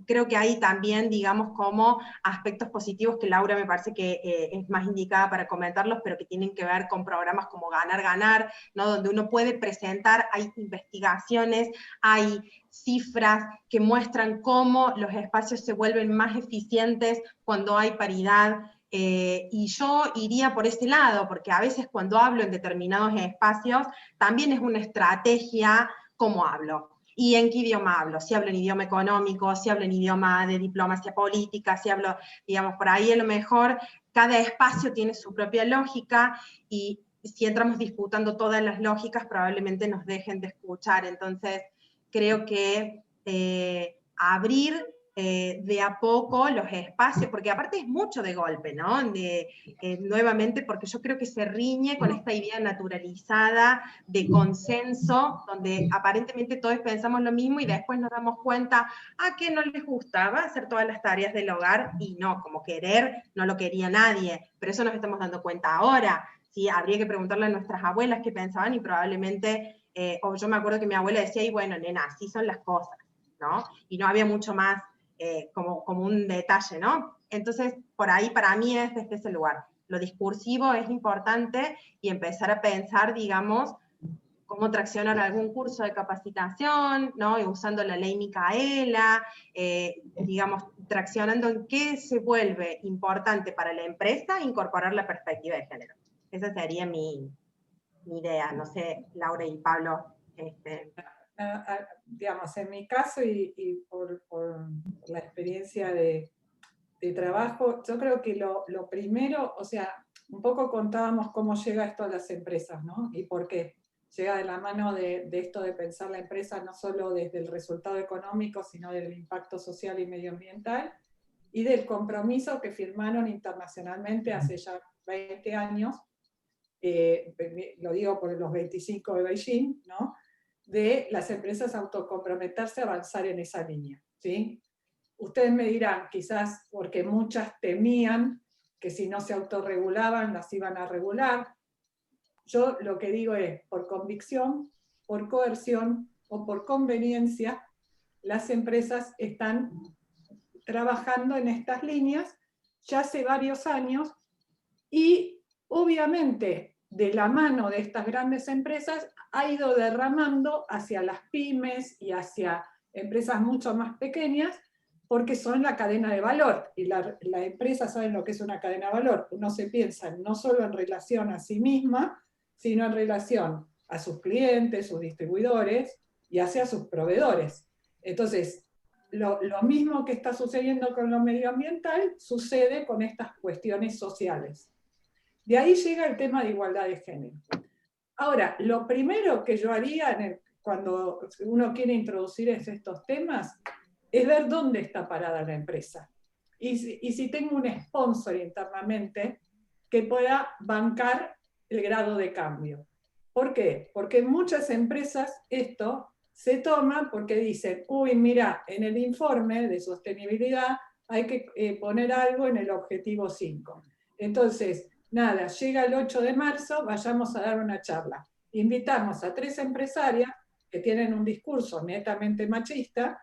Creo que hay también, digamos, como aspectos positivos que Laura me parece que es más indicada para comentarlos, pero que tienen que ver con programas como Ganar, Ganar, ¿no? Donde uno puede presentar, hay investigaciones, hay cifras que muestran cómo los espacios se vuelven más eficientes cuando hay paridad, y yo iría por ese lado, porque a veces cuando hablo en determinados espacios, también es una estrategia cómo hablo. ¿Y en qué idioma hablo? Si hablo en idioma económico, si hablo en idioma de diplomacia política, si hablo, digamos, por ahí a lo mejor cada espacio tiene su propia lógica y si entramos disputando todas las lógicas probablemente nos dejen de escuchar. Entonces creo que abrir de a poco los espacios, porque aparte es mucho de golpe, ¿no? Nuevamente, porque yo creo que se riñe con esta idea naturalizada de consenso, donde aparentemente todos pensamos lo mismo y después nos damos cuenta a que no les gustaba hacer todas las tareas del hogar, y no, como querer, no lo quería nadie, pero eso nos estamos dando cuenta ahora. Sí, habría que preguntarle a nuestras abuelas qué pensaban y probablemente, o yo me acuerdo que mi abuela decía, y bueno, nena, así son las cosas, ¿no? Y no había mucho más como un detalle, ¿no? Entonces, por ahí para mí es desde ese lugar. Lo discursivo es importante y empezar a pensar, digamos, cómo traccionar algún curso de capacitación, ¿no? Y usando la ley Micaela, digamos, traccionando en qué se vuelve importante para la empresa incorporar la perspectiva de género. Esa sería mi idea. No sé, Laura y Pablo. Digamos, en mi caso y por la experiencia de trabajo, yo creo que lo primero, o sea, un poco contábamos cómo llega esto a las empresas, ¿no? Y por qué. Llega de la mano de esto de pensar la empresa no solo desde el resultado económico, sino del impacto social y medioambiental, y del compromiso que firmaron internacionalmente hace ya 20 años, lo digo por los 25 de Beijing, ¿no? De las empresas autocomprometerse a avanzar en esa línea, ¿sí? Ustedes me dirán, quizás porque muchas temían que si no se autorregulaban las iban a regular. Yo lo que digo es, por convicción, por coerción o por conveniencia, las empresas están trabajando en estas líneas ya hace varios años y obviamente de la mano de estas grandes empresas ha ido derramando hacia las pymes y hacia empresas mucho más pequeñas, porque son la cadena de valor, y la empresa sabe lo que es una cadena de valor. Uno se piensa no solo en relación a sí misma, sino en relación a sus clientes, sus distribuidores y hacia sus proveedores. Entonces, lo mismo que está sucediendo con lo medioambiental sucede con estas cuestiones sociales. De ahí llega el tema de igualdad de género. Ahora, lo primero que yo haría cuando uno quiere introducir estos temas es ver dónde está parada la empresa. Y si tengo un sponsor internamente que pueda bancar el grado de cambio. ¿Por qué? Porque en muchas empresas esto se toma porque dicen, uy, mira, en el informe de sostenibilidad hay que poner algo en el objetivo 5. Entonces, nada, llega el 8 de marzo, vayamos a dar una charla. Invitamos a 3 empresarias que tienen un discurso netamente machista,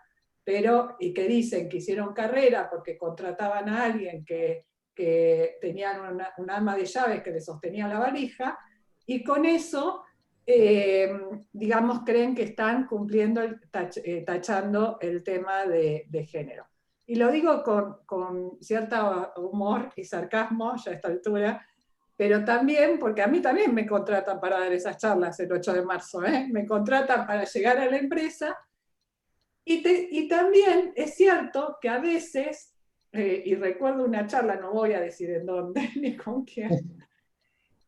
y que dicen que hicieron carrera porque contrataban a alguien que que tenían una ama de llaves que le sostenía la valija, y con eso, digamos, creen que están cumpliendo, tachando el tema de género. Y lo digo con cierto humor y sarcasmo ya a esta altura, pero también, porque a mí también me contratan para dar esas charlas el 8 de marzo, me contratan para llegar a la empresa, y también es cierto que a veces, y recuerdo una charla, no voy a decir en dónde ni con quién,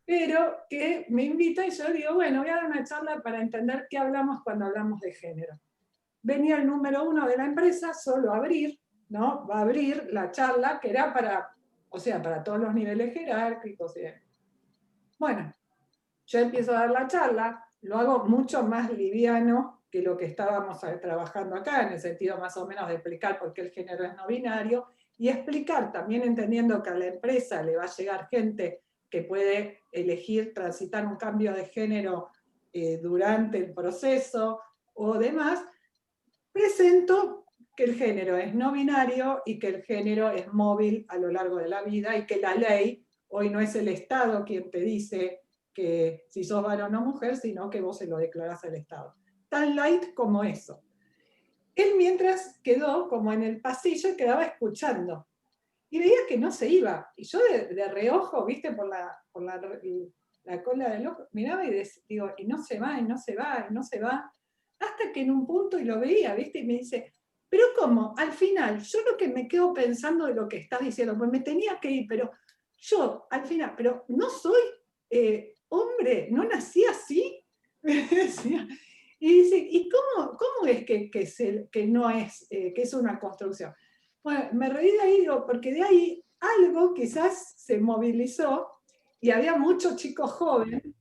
pero que me invita y yo digo, bueno, voy a dar una charla para entender qué hablamos cuando hablamos de género. Venía el número 1 de la empresa, solo abrir, ¿no? Va a abrir la charla, que era para, o sea, para todos los niveles jerárquicos. Bueno, yo empiezo a dar la charla, lo hago mucho más liviano que lo que estábamos trabajando acá, en el sentido más o menos de explicar por qué el género es no binario, y explicar, también entendiendo que a la empresa le va a llegar gente que puede elegir transitar un cambio de género durante el proceso o demás, presento que el género es no binario y que el género es móvil a lo largo de la vida, y que la ley, hoy no es el Estado quien te dice que si sos varón o mujer, sino que vos se lo declarás al Estado. Tan light como eso. Él mientras quedó como en el pasillo y quedaba escuchando. Y veía que no se iba. Y yo de reojo, viste, por la cola del ojo, miraba y digo, y no se va, y no se va, y no se va. Hasta que en un punto, y lo veía, viste, y me dice, pero ¿cómo? Al final, yo lo que me quedo pensando de lo que estás diciendo, pues me tenía que ir, pero yo, al final, pero no soy hombre, no nací así. Me decía. Y dice, ¿y cómo es que no es, que es una construcción? Bueno, me reí de ahí, digo, porque de ahí algo quizás se movilizó, y había mucho chico joven,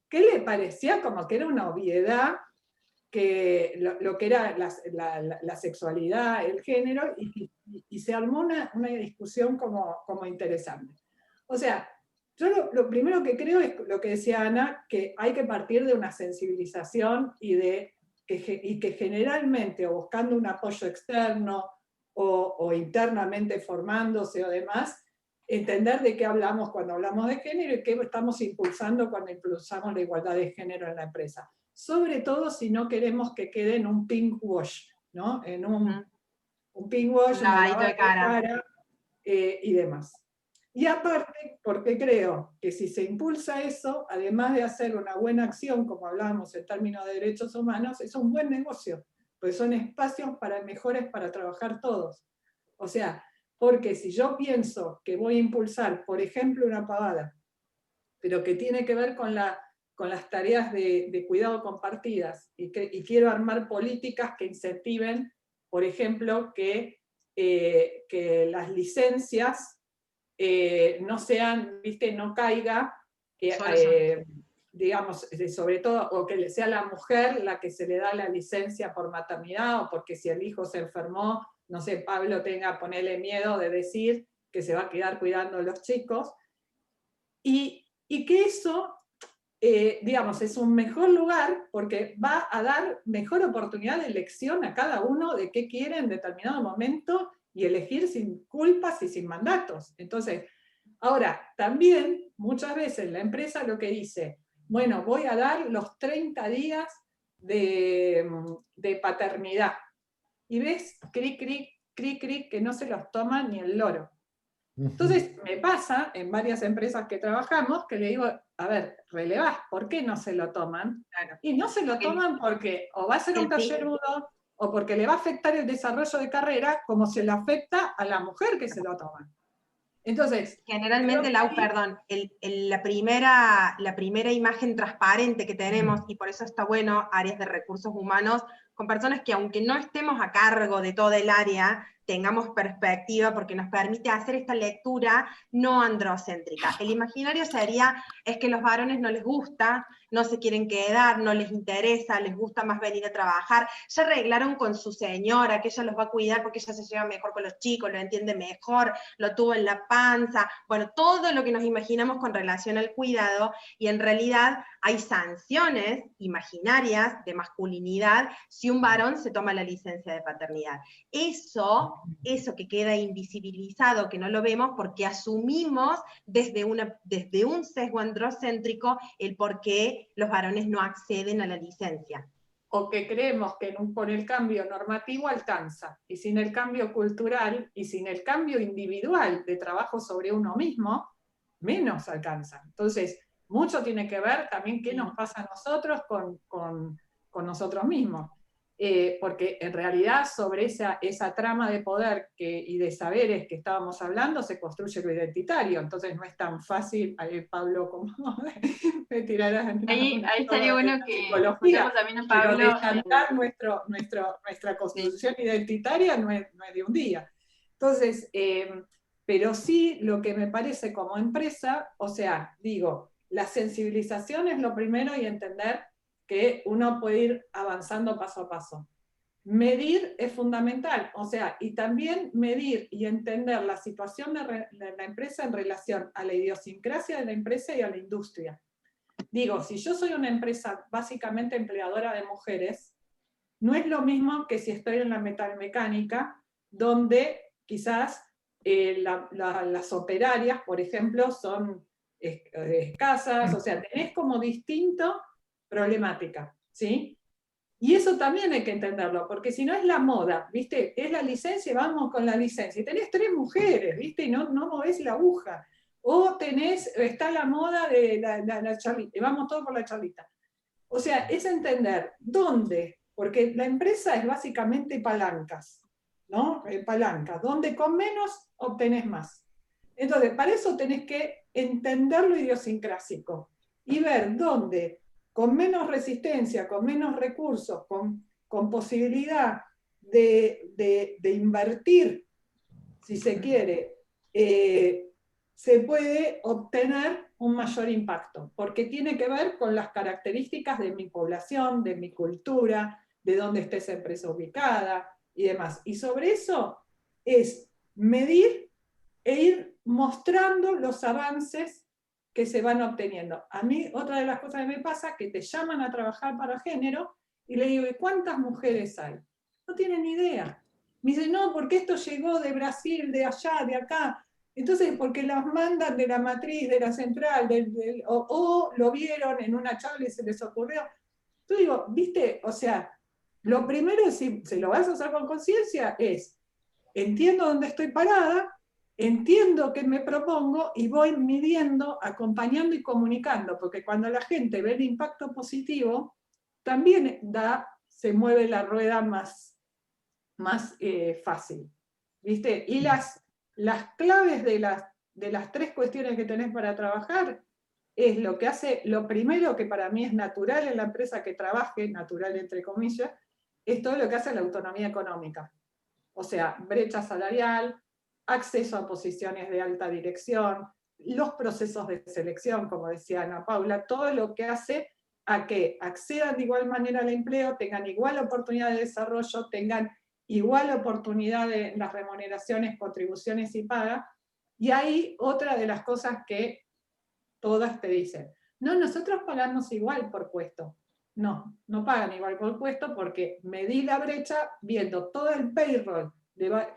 que le parecía como que era una obviedad que lo que era la sexualidad, el género, y se armó una discusión como interesante. O sea, yo lo primero que creo es lo que decía Ana, que hay que partir de una sensibilización y que generalmente, o buscando un apoyo externo o internamente formándose o demás, entender de qué hablamos cuando hablamos de género y qué estamos impulsando cuando impulsamos la igualdad de género en la empresa. Sobre todo si no queremos que quede en un pink wash, ¿no? En un pink wash, una lavada de cara y demás. Y aparte, porque creo que si se impulsa eso, además de hacer una buena acción, como hablábamos en términos de derechos humanos, es un buen negocio, pues son espacios mejores para trabajar todos. O sea, porque si yo pienso que voy a impulsar, por ejemplo, una pavada, pero que tiene que ver con las tareas de cuidado compartidas, y quiero armar políticas que incentiven, por ejemplo, que las licencias no sean, viste, no caiga, digamos, sobre todo, o que sea la mujer la que se le da la licencia por maternidad, o porque si el hijo se enfermó, no sé, Pablo ponerle miedo de decir que se va a quedar cuidando a los chicos, y que eso, digamos, es un mejor lugar porque va a dar mejor oportunidad de elección a cada uno de qué quiere en determinado momento, y elegir sin culpas y sin mandatos. Entonces, ahora, también muchas veces la empresa lo que dice, bueno, voy a dar los 30 días de paternidad. Y ves, cric, cric, cric, cric, que no se los toma ni el loro. Entonces, me pasa en varias empresas que trabajamos que le digo, a ver, relevás, ¿por qué no se lo toman? Claro. Y no se lo toman porque o va a ser un tallerudo, o porque le va a afectar el desarrollo de carrera, como se le afecta a la mujer que se lo toma. Entonces, generalmente, Lau, perdón, la primera imagen transparente que tenemos, y por eso está bueno áreas de recursos humanos, con personas que aunque no estemos a cargo de toda el área, tengamos perspectiva, porque nos permite hacer esta lectura no androcéntrica. El imaginario es que los varones no les gusta, no se quieren quedar, no les interesa, les gusta más venir a trabajar, ya arreglaron con su señora, que ella los va a cuidar porque ella se lleva mejor con los chicos, lo entiende mejor, lo tuvo en la panza, bueno, todo lo que nos imaginamos con relación al cuidado, y en realidad hay sanciones imaginarias de masculinidad si si un varón se toma la licencia de paternidad. Eso que queda invisibilizado, que no lo vemos porque asumimos desde un sesgo androcéntrico el por qué los varones no acceden a la licencia. O que creemos que con el cambio normativo alcanza, y sin el cambio cultural, y sin el cambio individual de trabajo sobre uno mismo, menos alcanza. Entonces, mucho tiene que ver también qué nos pasa a nosotros con nosotros mismos. Porque en realidad sobre esa trama de poder y de saberes que estábamos hablando se construye lo identitario, entonces no es tan fácil, Pablo, como me tirarás ahí estaría bueno que psicología, también a pero Pablo. decantar nuestra construcción identitaria no es de un día. Entonces, pero sí lo que me parece como empresa, o sea, digo, la sensibilización es lo primero y entender que uno puede ir avanzando paso a paso. Medir es fundamental, o sea, y también medir y entender la situación de la empresa en relación a la idiosincrasia de la empresa y a la industria. Digo, si yo soy una empresa básicamente empleadora de mujeres, no es lo mismo que si estoy en la metalmecánica, donde quizás las operarias, por ejemplo, son escasas, o sea, tenés como distinto problemática, ¿sí? Y eso también hay que entenderlo, porque si no es la moda, ¿viste? Es la licencia, vamos con la licencia. Y tenés 3 mujeres, ¿viste? Y no movés la aguja. O está la moda de la charlita, y vamos todos por la charlita. O sea, es entender dónde, porque la empresa es básicamente palancas, ¿no? Palancas, donde con menos obtenés más. Entonces, para eso tenés que entender lo idiosincrásico y ver dónde, con menos resistencia, con menos recursos, con posibilidad de invertir, si se quiere, se puede obtener un mayor impacto, porque tiene que ver con las características de mi población, de mi cultura, de dónde esté esa empresa ubicada y demás. Y sobre eso es medir e ir mostrando los avances que se van obteniendo. A mí, otra de las cosas que me pasa es que te llaman a trabajar para género y le digo, ¿y cuántas mujeres hay? No tienen ni idea. Me dicen, no, porque esto llegó de Brasil, de allá, de acá. Entonces, porque las mandan de la matriz, de la central, o lo vieron en una charla y se les ocurrió. Yo digo, ¿viste? O sea, lo primero, si se lo vas a hacer con conciencia, es, entiendo dónde estoy parada, entiendo qué me propongo y voy midiendo, acompañando y comunicando, porque cuando la gente ve el impacto positivo, también se mueve la rueda más fácil, ¿viste? Y las claves de las 3 cuestiones que tenés para trabajar es lo que hace, lo primero que para mí es natural en la empresa que trabaje, natural entre comillas, es todo lo que hace la autonomía económica. O sea, brecha salarial, acceso a posiciones de alta dirección, los procesos de selección, como decía Ana Paula, todo lo que hace a que accedan de igual manera al empleo, tengan igual oportunidad de desarrollo, tengan igual oportunidad de las remuneraciones, contribuciones y paga. Y ahí otra de las cosas que todas te dicen, no, nosotros pagamos igual por puesto. No, no pagan igual por puesto porque medí la brecha viendo todo el payroll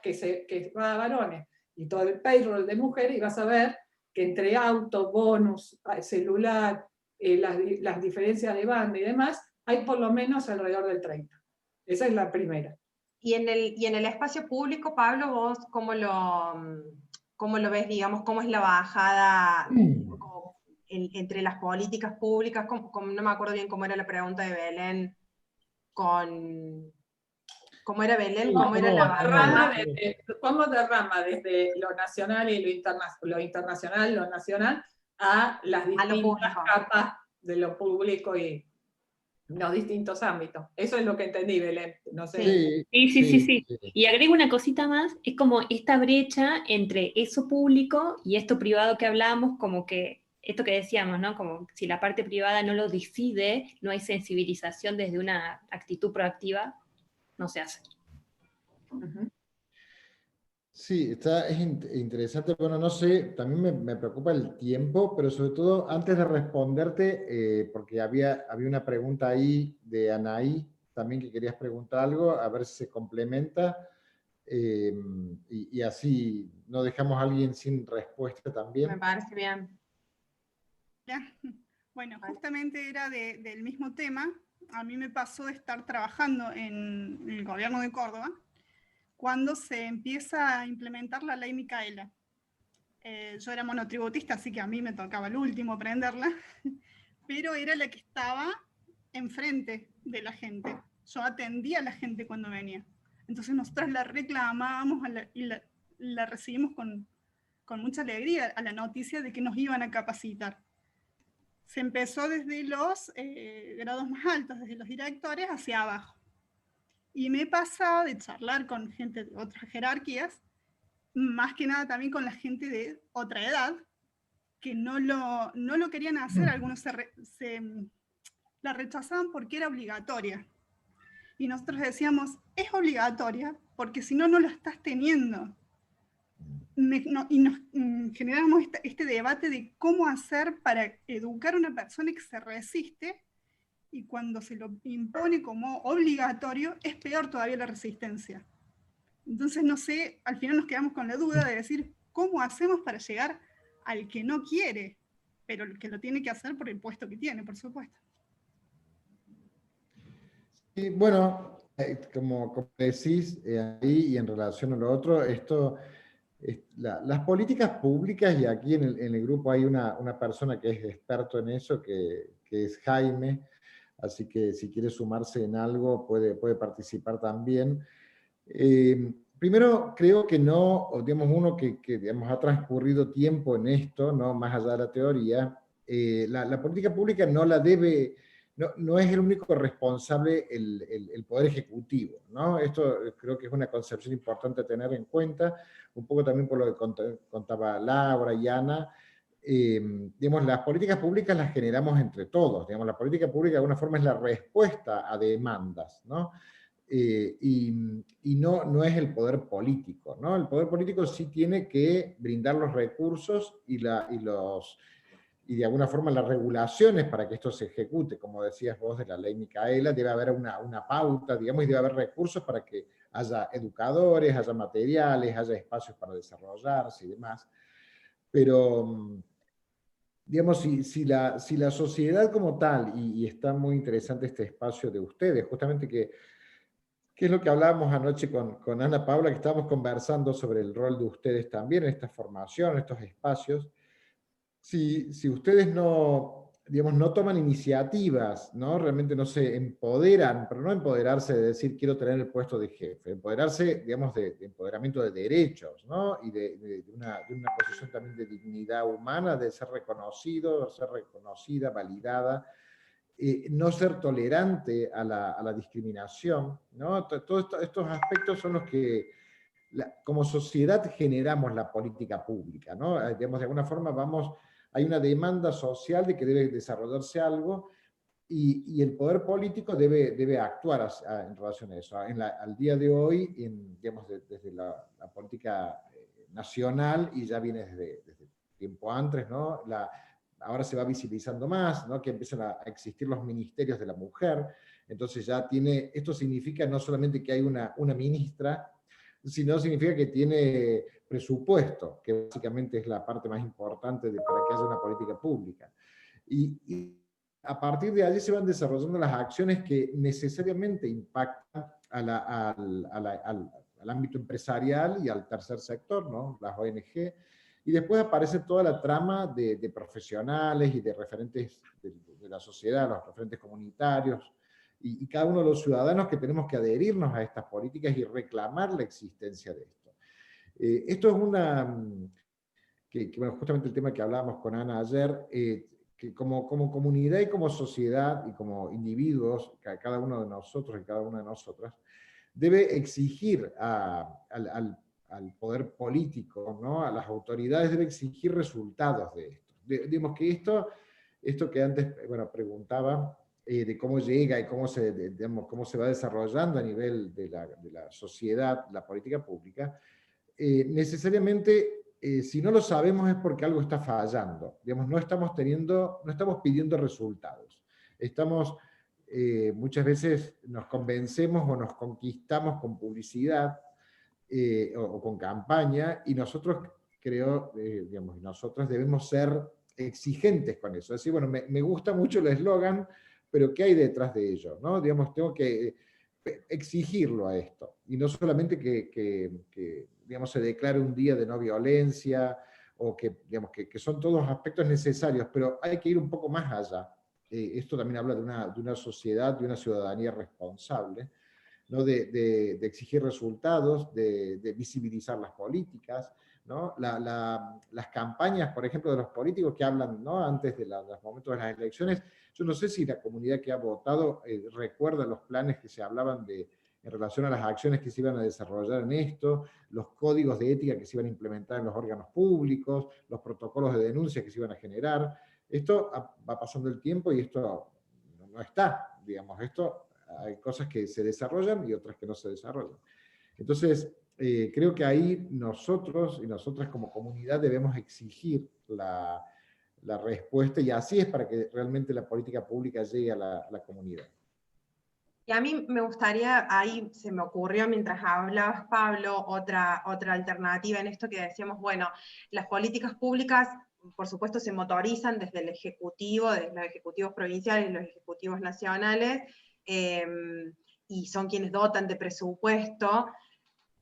que va a varones y todo el payroll de mujeres, y vas a ver que entre auto, bonus, celular, las diferencias de banda y demás, hay por lo menos alrededor del 30. Esa es la primera. Y en el espacio público, Pablo, vos cómo lo ves, digamos, cómo es la bajada entre las políticas públicas, no me acuerdo bien cómo era la pregunta de Belén, ¿cómo era Belén? ¿Cómo era la bajada? ¿Cómo derrama desde lo nacional y lo internacional, lo nacional, a las distintas capas de lo público y los distintos ámbitos? Eso es lo que entendí, Belén. No sé. Sí. Y agrego una cosita más, es como esta brecha entre eso público y esto privado que hablamos, como que esto que decíamos, ¿no? Como si la parte privada no lo decide, no hay sensibilización desde una actitud proactiva, no se hace. Sí, es interesante. Bueno, no sé, también me preocupa el tiempo, pero sobre todo, antes de responderte, porque había una pregunta ahí de Anaí, también que querías preguntar algo, a ver si se complementa, y así no dejamos a alguien sin respuesta también. Me parece bien. Bueno, justamente era del mismo tema. A mí me pasó de estar trabajando en el gobierno de Córdoba cuando se empieza a implementar la ley Micaela. Yo era monotributista, así que a mí me tocaba el último aprenderla, pero era la que estaba enfrente de la gente. Yo atendía a la gente cuando venía. Entonces nosotros la reclamábamos y la recibimos con mucha alegría a la noticia de que nos iban a capacitar. Se empezó desde los grados más altos, desde los directores hacia abajo. Y me he pasado de charlar con gente de otras jerarquías, más que nada también con la gente de otra edad, que no lo querían hacer, algunos la rechazaban porque era obligatoria. Y nosotros decíamos, es obligatoria porque si no, no lo estás teniendo. Y nos generamos este debate de cómo hacer para educar a una persona que se resiste, y cuando se lo impone como obligatorio, es peor todavía la resistencia. Entonces, no sé, al final nos quedamos con la duda de decir, ¿cómo hacemos para llegar al que no quiere, pero el que lo tiene que hacer por el puesto que tiene, por supuesto? Y bueno, como decís, ahí y en relación a lo otro, las políticas públicas, y aquí en el grupo hay una persona que es experto en eso, que es Jaime, así que si quiere sumarse en algo puede participar también. Primero, creo que no, digamos, uno que digamos, ha transcurrido tiempo en esto, ¿no? Más allá de la teoría, la política pública no la debe... No es el único responsable el Poder Ejecutivo, ¿no? Esto creo que es una concepción importante a tener en cuenta, un poco también por lo que contaba Laura y Ana. Digamos, las políticas públicas las generamos entre todos, digamos, la política pública de alguna forma es la respuesta a demandas, ¿no? Y no es el poder político, ¿no? El poder político sí tiene que brindar los recursos y de alguna forma las regulaciones para que esto se ejecute, como decías vos de la ley Micaela, debe haber una pauta, digamos, y debe haber recursos para que haya educadores, haya materiales, haya espacios para desarrollarse y demás. Pero, digamos, si la sociedad como tal, y está muy interesante este espacio de ustedes, justamente que es lo que hablábamos anoche con Ana Paula, que estábamos conversando sobre el rol de ustedes también en esta formación, en estos espacios. Si ustedes no, digamos, no toman iniciativas, ¿no? Realmente no se empoderan, pero no empoderarse de decir quiero tener el puesto de jefe, empoderarse, digamos, de empoderamiento de derechos, ¿no? Y de una posición también de dignidad humana, de ser reconocido, ser reconocida, validada, no ser tolerante a la discriminación, ¿no? Todos estos aspectos son los que como sociedad generamos la política pública, ¿no? Digamos, de alguna forma hay una demanda social de que debe desarrollarse algo y el poder político debe actuar en relación a eso. Al día de hoy, digamos, desde la política nacional, y ya viene desde tiempo antes, ¿no? Ahora se va visibilizando más, ¿no? Que empiezan a existir los ministerios de la mujer, entonces ya esto significa no solamente que hay una ministra, sino significa que tiene presupuesto, que básicamente es la parte más importante para que haya una política pública. Y a partir de allí se van desarrollando las acciones que necesariamente impactan al ámbito empresarial y al tercer sector, ¿no? Las ONG, y después aparece toda la trama de profesionales y de referentes de la sociedad, los referentes comunitarios, y cada uno de los ciudadanos que tenemos que adherirnos a estas políticas y reclamar la existencia de esto. Esto es bueno, justamente el tema que hablábamos con Ana ayer, que como comunidad y como sociedad y como individuos, cada uno de nosotros y cada una de nosotras, debe exigir al poder político, ¿no? A las autoridades, debe exigir resultados de esto. Digamos que esto que antes, bueno, preguntaba, de cómo llega y cómo se va desarrollando a nivel de la sociedad, la política pública, necesariamente, si no lo sabemos es porque algo está fallando. Digamos, no estamos pidiendo resultados. Estamos muchas veces nos convencemos o nos conquistamos con publicidad o con campaña, y nosotros digamos, nosotros debemos ser exigentes con eso. Es decir, bueno, me gusta mucho el eslogan, pero ¿qué hay detrás de ello? ¿No? Digamos, tengo que exigirlo a esto, y no solamente que digamos, se declare un día de no violencia, o digamos, que son todos aspectos necesarios, pero hay que ir un poco más allá. Esto también habla de una sociedad, de una ciudadanía responsable, ¿no? De exigir resultados, de visibilizar las políticas, ¿no? Las campañas, por ejemplo, de los políticos que hablan, ¿no? Antes de los momentos de las elecciones. Yo no sé si la comunidad que ha votado recuerda los planes que se hablaban en relación a las acciones que se iban a desarrollar en esto, los códigos de ética que se iban a implementar en los órganos públicos, los protocolos de denuncia que se iban a generar. Esto va pasando el tiempo y esto no está, digamos, esto hay cosas que se desarrollan y otras que no se desarrollan. Entonces, creo que ahí nosotros y nosotras como comunidad debemos exigir la respuesta, y así es para que realmente la política pública llegue a la comunidad. Y a mí me gustaría, ahí se me ocurrió mientras hablabas, Pablo, otra alternativa en esto que decíamos, bueno, las políticas públicas, por supuesto, se motorizan desde el Ejecutivo, desde los ejecutivos provinciales y los ejecutivos nacionales, y son quienes dotan de presupuesto,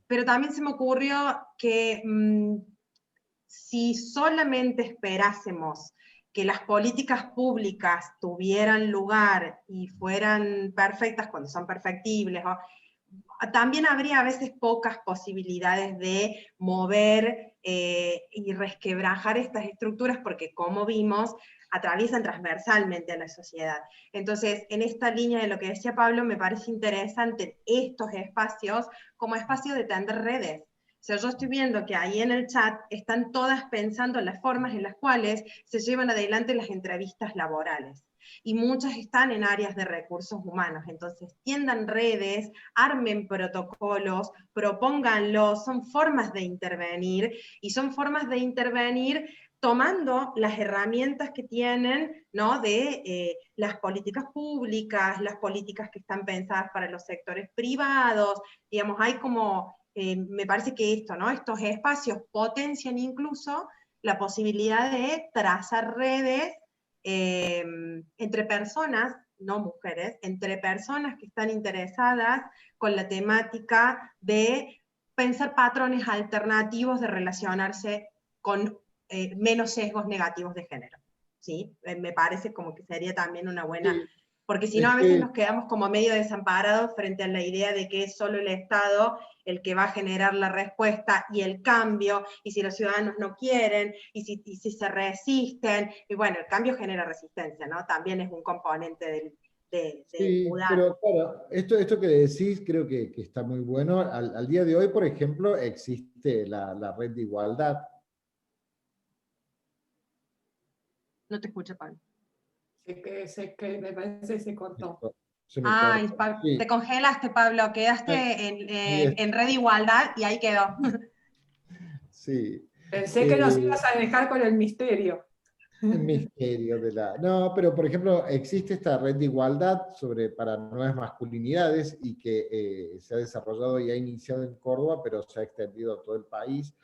pero también se me ocurrió que si solamente esperásemos que las políticas públicas tuvieran lugar y fueran perfectas cuando son perfectibles, también habría a veces pocas posibilidades de mover y resquebrajar estas estructuras, porque como vimos, atraviesan transversalmente a la sociedad. Entonces, en esta línea de lo que decía Pablo, me parece interesante estos espacios como espacio de tender redes. O sea, yo estoy viendo que ahí en el chat están todas pensando en las formas en las cuales se llevan adelante las entrevistas laborales. Y muchas están en áreas de recursos humanos. Entonces, tiendan redes, armen protocolos, propónganlo, son formas de intervenir, y son formas de intervenir tomando las herramientas que tienen, ¿no? De las políticas públicas, las políticas que están pensadas para los sectores privados, digamos, hay como... me parece que esto, ¿no? Estos espacios potencian incluso la posibilidad de trazar redes entre personas, no mujeres, entre personas que están interesadas con la temática de pensar patrones alternativos de relacionarse con menos sesgos negativos de género. ¿Sí? Me parece como que sería también una buena... Sí. Porque si no, a veces nos quedamos como medio desamparados frente a la idea de que es solo el Estado el que va a generar la respuesta y el cambio, y si los ciudadanos no quieren, y si se resisten, y bueno, el cambio genera resistencia, ¿no? También es un componente sí, mudar. Pero claro, esto que decís creo que está muy bueno. Al día de hoy, por ejemplo, existe la red de igualdad. No te escucho, Pablo. Que me parece que se cortó. Ay, sí. Te congelaste, Pablo, quedaste en red de igualdad y ahí quedó. Sí. Pensé que nos ibas a dejar con el misterio. El misterio de la... No, pero por ejemplo, existe esta red de igualdad para nuevas masculinidades, y que se ha desarrollado y ha iniciado en Córdoba, pero se ha extendido a todo el país,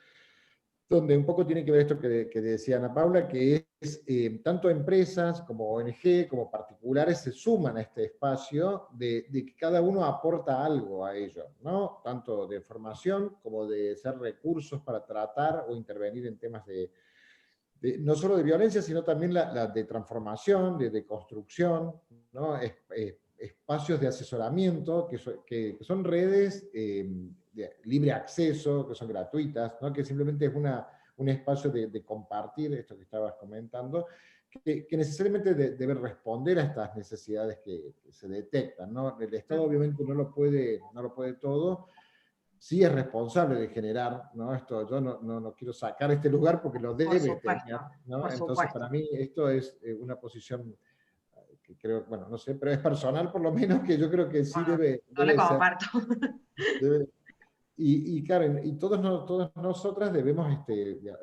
donde un poco tiene que ver esto que decía Ana Paula, que es tanto empresas como ONG, como particulares se suman a este espacio de que cada uno aporta algo a ello, ¿no? Tanto de formación como de ser recursos para tratar o intervenir en temas no solo de violencia, sino también la de transformación, de construcción, ¿no? Espacios de asesoramiento, que son redes de libre acceso, que son gratuitas, ¿no? Que simplemente es un espacio de compartir esto que estabas comentando, que necesariamente debe responder a estas necesidades que se detectan, ¿no? El Estado obviamente no lo puede todo. Sí es responsable de generar, ¿no? Esto, yo no quiero sacar este lugar porque lo debe tener, ¿no? Entonces, para mí esto es una posición que creo, bueno, no sé, pero es personal por lo menos, que yo creo que sí debe la comparto. Y Karen, y todas nosotras debemos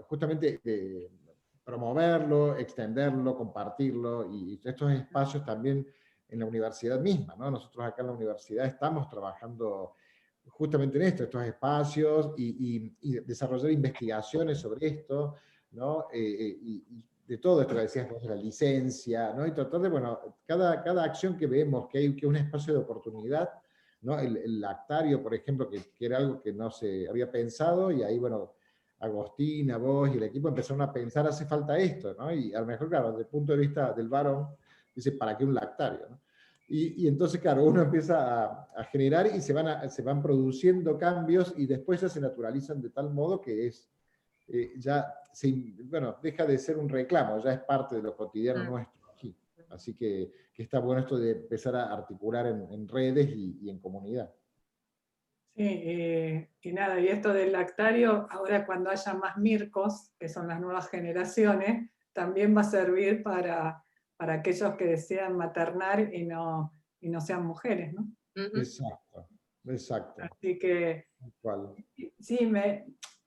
justamente promoverlo, extenderlo, compartirlo, y estos espacios también en la universidad misma, ¿no? Nosotros acá en la universidad estamos trabajando justamente en esto, estos espacios, y desarrollar investigaciones sobre esto, ¿no? Y de todo esto que decías vos de la licencia, ¿no? Y tratar de, bueno, cada acción que vemos que hay un espacio de oportunidad, ¿no? El lactario, por ejemplo, que era algo que no se había pensado, y ahí, bueno, Agostina, vos y el equipo empezaron a pensar, hace falta esto, ¿no? Y a lo mejor, claro, desde el punto de vista del varón, dice, ¿para qué un lactario, ¿no? Y entonces, claro, uno empieza a generar y se van produciendo cambios y después ya se naturalizan de tal modo que es, bueno, deja de ser un reclamo, ya es parte de lo cotidiano nuestro aquí. Así que está bueno esto de empezar a articular en redes y en comunidad. Sí, y nada, y esto del lactario, ahora cuando haya más Mircos, que son las nuevas generaciones, también va a servir para aquellos que desean maternar y no sean mujeres, ¿no? Exacto, exacto. Así que, ¿Cuál? sí,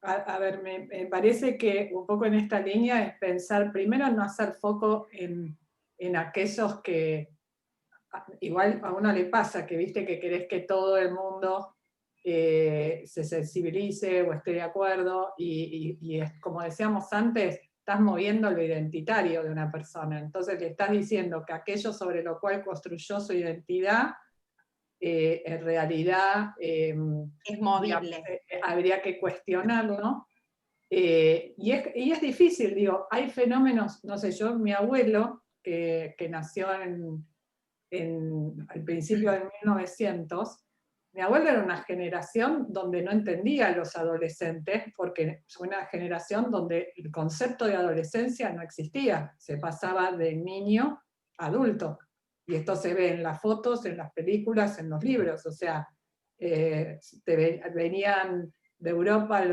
a ver, me parece que un poco en esta línea es pensar, primero no hacer foco en aquellos que, igual a uno le pasa, que viste que querés que todo el mundo se sensibilice o esté de acuerdo, y es, como decíamos antes, estás moviendo lo identitario de una persona, entonces le estás diciendo que aquello sobre lo cual construyó su identidad, en realidad es movible. Habría que cuestionarlo, y es difícil, digo, hay fenómenos, no sé, yo, mi abuelo, que nació al principio del 1900, mi abuelo era una generación donde no entendía a los adolescentes, porque fue una generación donde el concepto de adolescencia no existía, se pasaba de niño a adulto. Y esto se ve en las fotos, en las películas, en los libros. O sea, venían de Europa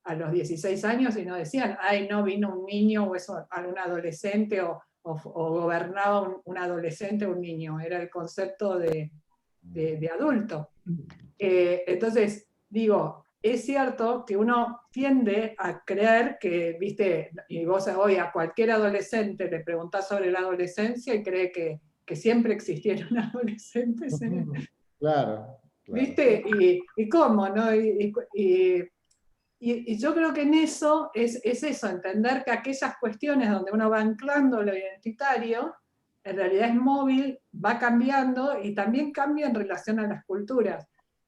a los 16 años y no decían, ay, no, vino un niño o eso, algún adolescente, o gobernaba un adolescente o un niño. Era el concepto de adulto. Entonces, digo, es cierto que uno tiende a creer que, viste, y vos hoy a cualquier adolescente le preguntás sobre la adolescencia y cree que siempre existieron adolescentes. Claro. ¿Viste? Y cómo, ¿no? Y yo creo que en eso es eso, entender que aquellas cuestiones donde uno va anclando lo identitario, en realidad es móvil, va cambiando y también cambia en relación a las culturas.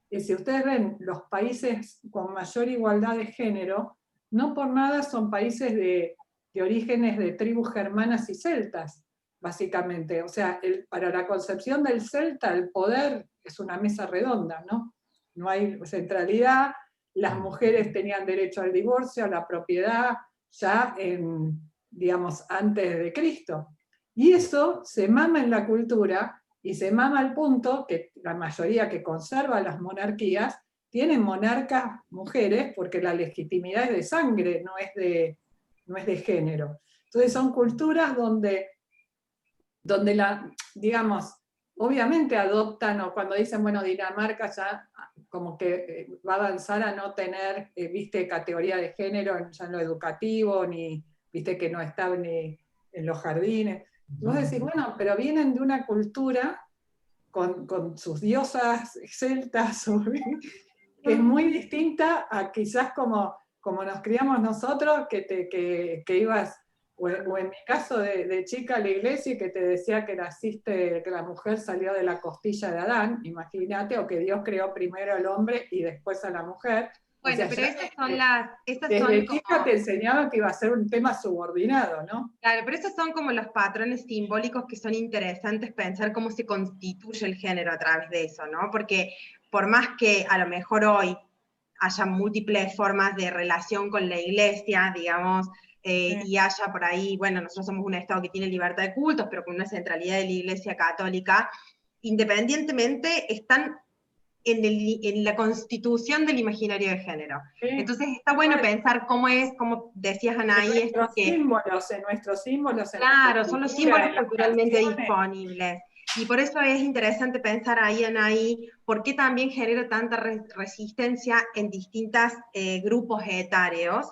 Y si ustedes ven los países con mayor igualdad de género, no por nada son países de orígenes de tribus germanas y celtas, básicamente. O sea, para la concepción del celta, el poder es una mesa redonda, ¿no? No hay centralidad, las mujeres tenían derecho al divorcio, a la propiedad, ya digamos, antes de Cristo. Y eso se mama en la cultura, y se mama al punto que la mayoría que conserva las monarquías tienen monarcas mujeres, porque la legitimidad es de sangre, no es de género. Entonces son culturas donde digamos, obviamente adoptan, o cuando dicen, bueno, Dinamarca ya como que va a avanzar a no tener, viste, categoría de género ya en lo educativo, ni, viste, que no está ni en los jardines. Vos decís, bueno, pero vienen de una cultura con sus diosas celtas, que es muy distinta a quizás como nos criamos nosotros, que ibas, o en mi caso de chica a la iglesia, y que te decía que que la mujer salió de la costilla de Adán, imagínate, o que Dios creó primero al hombre y después a la mujer. Bueno, o sea, pero esas son desde chica como... te enseñaba que iba a ser un tema subordinado, ¿no? Claro, pero esos son como los patrones simbólicos que son interesantes pensar cómo se constituye el género a través de eso, ¿no? Porque por más que a lo mejor hoy haya múltiples formas de relación con la iglesia, digamos, sí, y haya por ahí, bueno, nosotros somos un Estado que tiene libertad de cultos, pero con una centralidad de la iglesia católica, independientemente están en la constitución del imaginario de género. Sí. Entonces está bueno pensar cómo es, como decías Anaí, en nuestros símbolos. Claro, son los símbolos culturalmente disponibles. Y por eso es interesante pensar ahí, Anaí, por qué también genera tanta resistencia en distintos grupos etarios.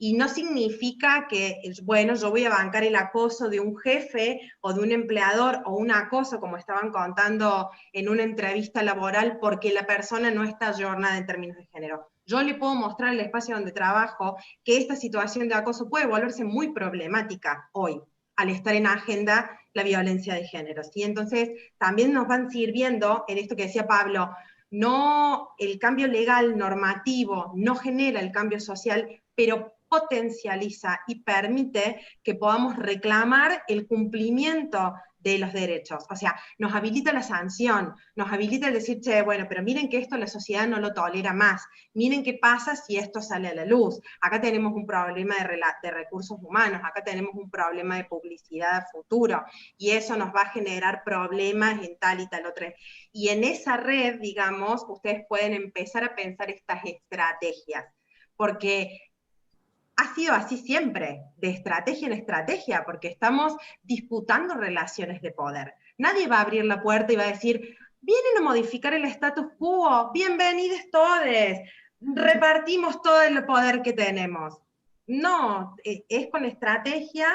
Y no significa que, bueno, yo voy a bancar el acoso de un jefe o de un empleador o un acoso, como estaban contando en una entrevista laboral, porque la persona no está ayornada en términos de género. Yo le puedo mostrar el espacio donde trabajo que esta situación de acoso puede volverse muy problemática hoy, al estar en agenda la violencia de género, ¿sí? Entonces, también nos van sirviendo, en esto que decía Pablo, no, el cambio legal normativo no genera el cambio social, pero potencializa y permite que podamos reclamar el cumplimiento de los derechos. O sea, nos habilita la sanción, nos habilita el decir, che, bueno, pero miren que esto la sociedad no lo tolera más, miren qué pasa si esto sale a la luz. Acá tenemos un problema de recursos humanos, acá tenemos un problema de publicidad a futuro, y eso nos va a generar problemas en tal y tal otra. Y en esa red, digamos, ustedes pueden empezar a pensar estas estrategias, porque ha sido así siempre, de estrategia en estrategia, porque estamos disputando relaciones de poder. Nadie va a abrir la puerta y va a decir, vienen a modificar el status quo, bienvenidos todos, repartimos todo el poder que tenemos. No, es con estrategia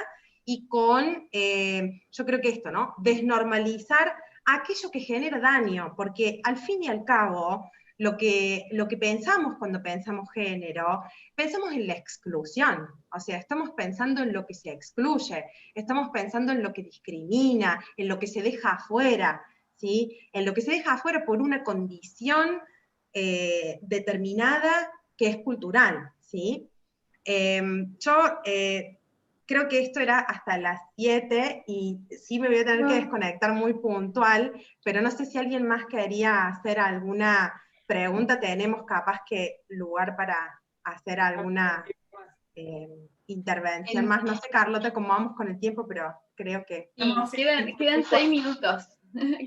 y con, yo creo que esto, ¿no? Desnormalizar aquello que genera daño, porque al fin y al cabo, lo que pensamos cuando pensamos género, pensamos en la exclusión, o sea, estamos pensando en lo que se excluye, estamos pensando en lo que discrimina, en lo que se deja afuera, ¿sí? En lo que se deja afuera por una condición determinada que es cultural, ¿sí? Yo creo que esto era hasta las 7 y sí me voy a tener que desconectar muy puntual, pero no sé si alguien más quería hacer alguna pregunta, tenemos capaz que lugar para hacer alguna intervención más. No sé, Carlota, cómo vamos con el tiempo, pero creo que... Sí, quedan 6 minutos.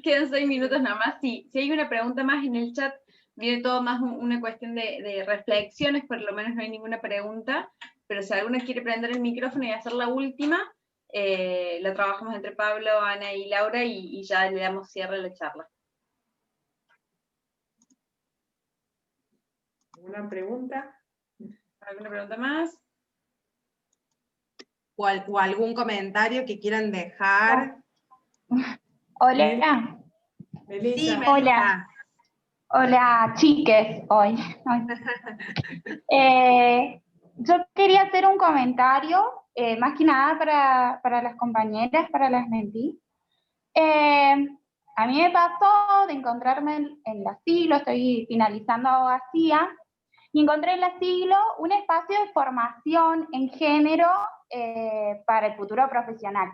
Quedan 6 minutos nada más. Si hay una pregunta más en el chat, viene todo más una cuestión de reflexiones, por lo menos no hay ninguna pregunta, pero si alguno quiere prender el micrófono y hacer la última, la trabajamos entre Pablo, Ana y Laura y ya le damos cierre a la charla. ¿Alguna pregunta? ¿Alguna pregunta más? O algún comentario que quieran dejar. Hola. Melissa. Sí, Melissa. Hola. Hola, chiques, hoy. Yo quería hacer un comentario, más que nada para las compañeras, para las mentí. A mí me pasó de encontrarme en la Siglo, estoy finalizando abogacía, y encontré en la Siglo un espacio de formación en género para el futuro profesional.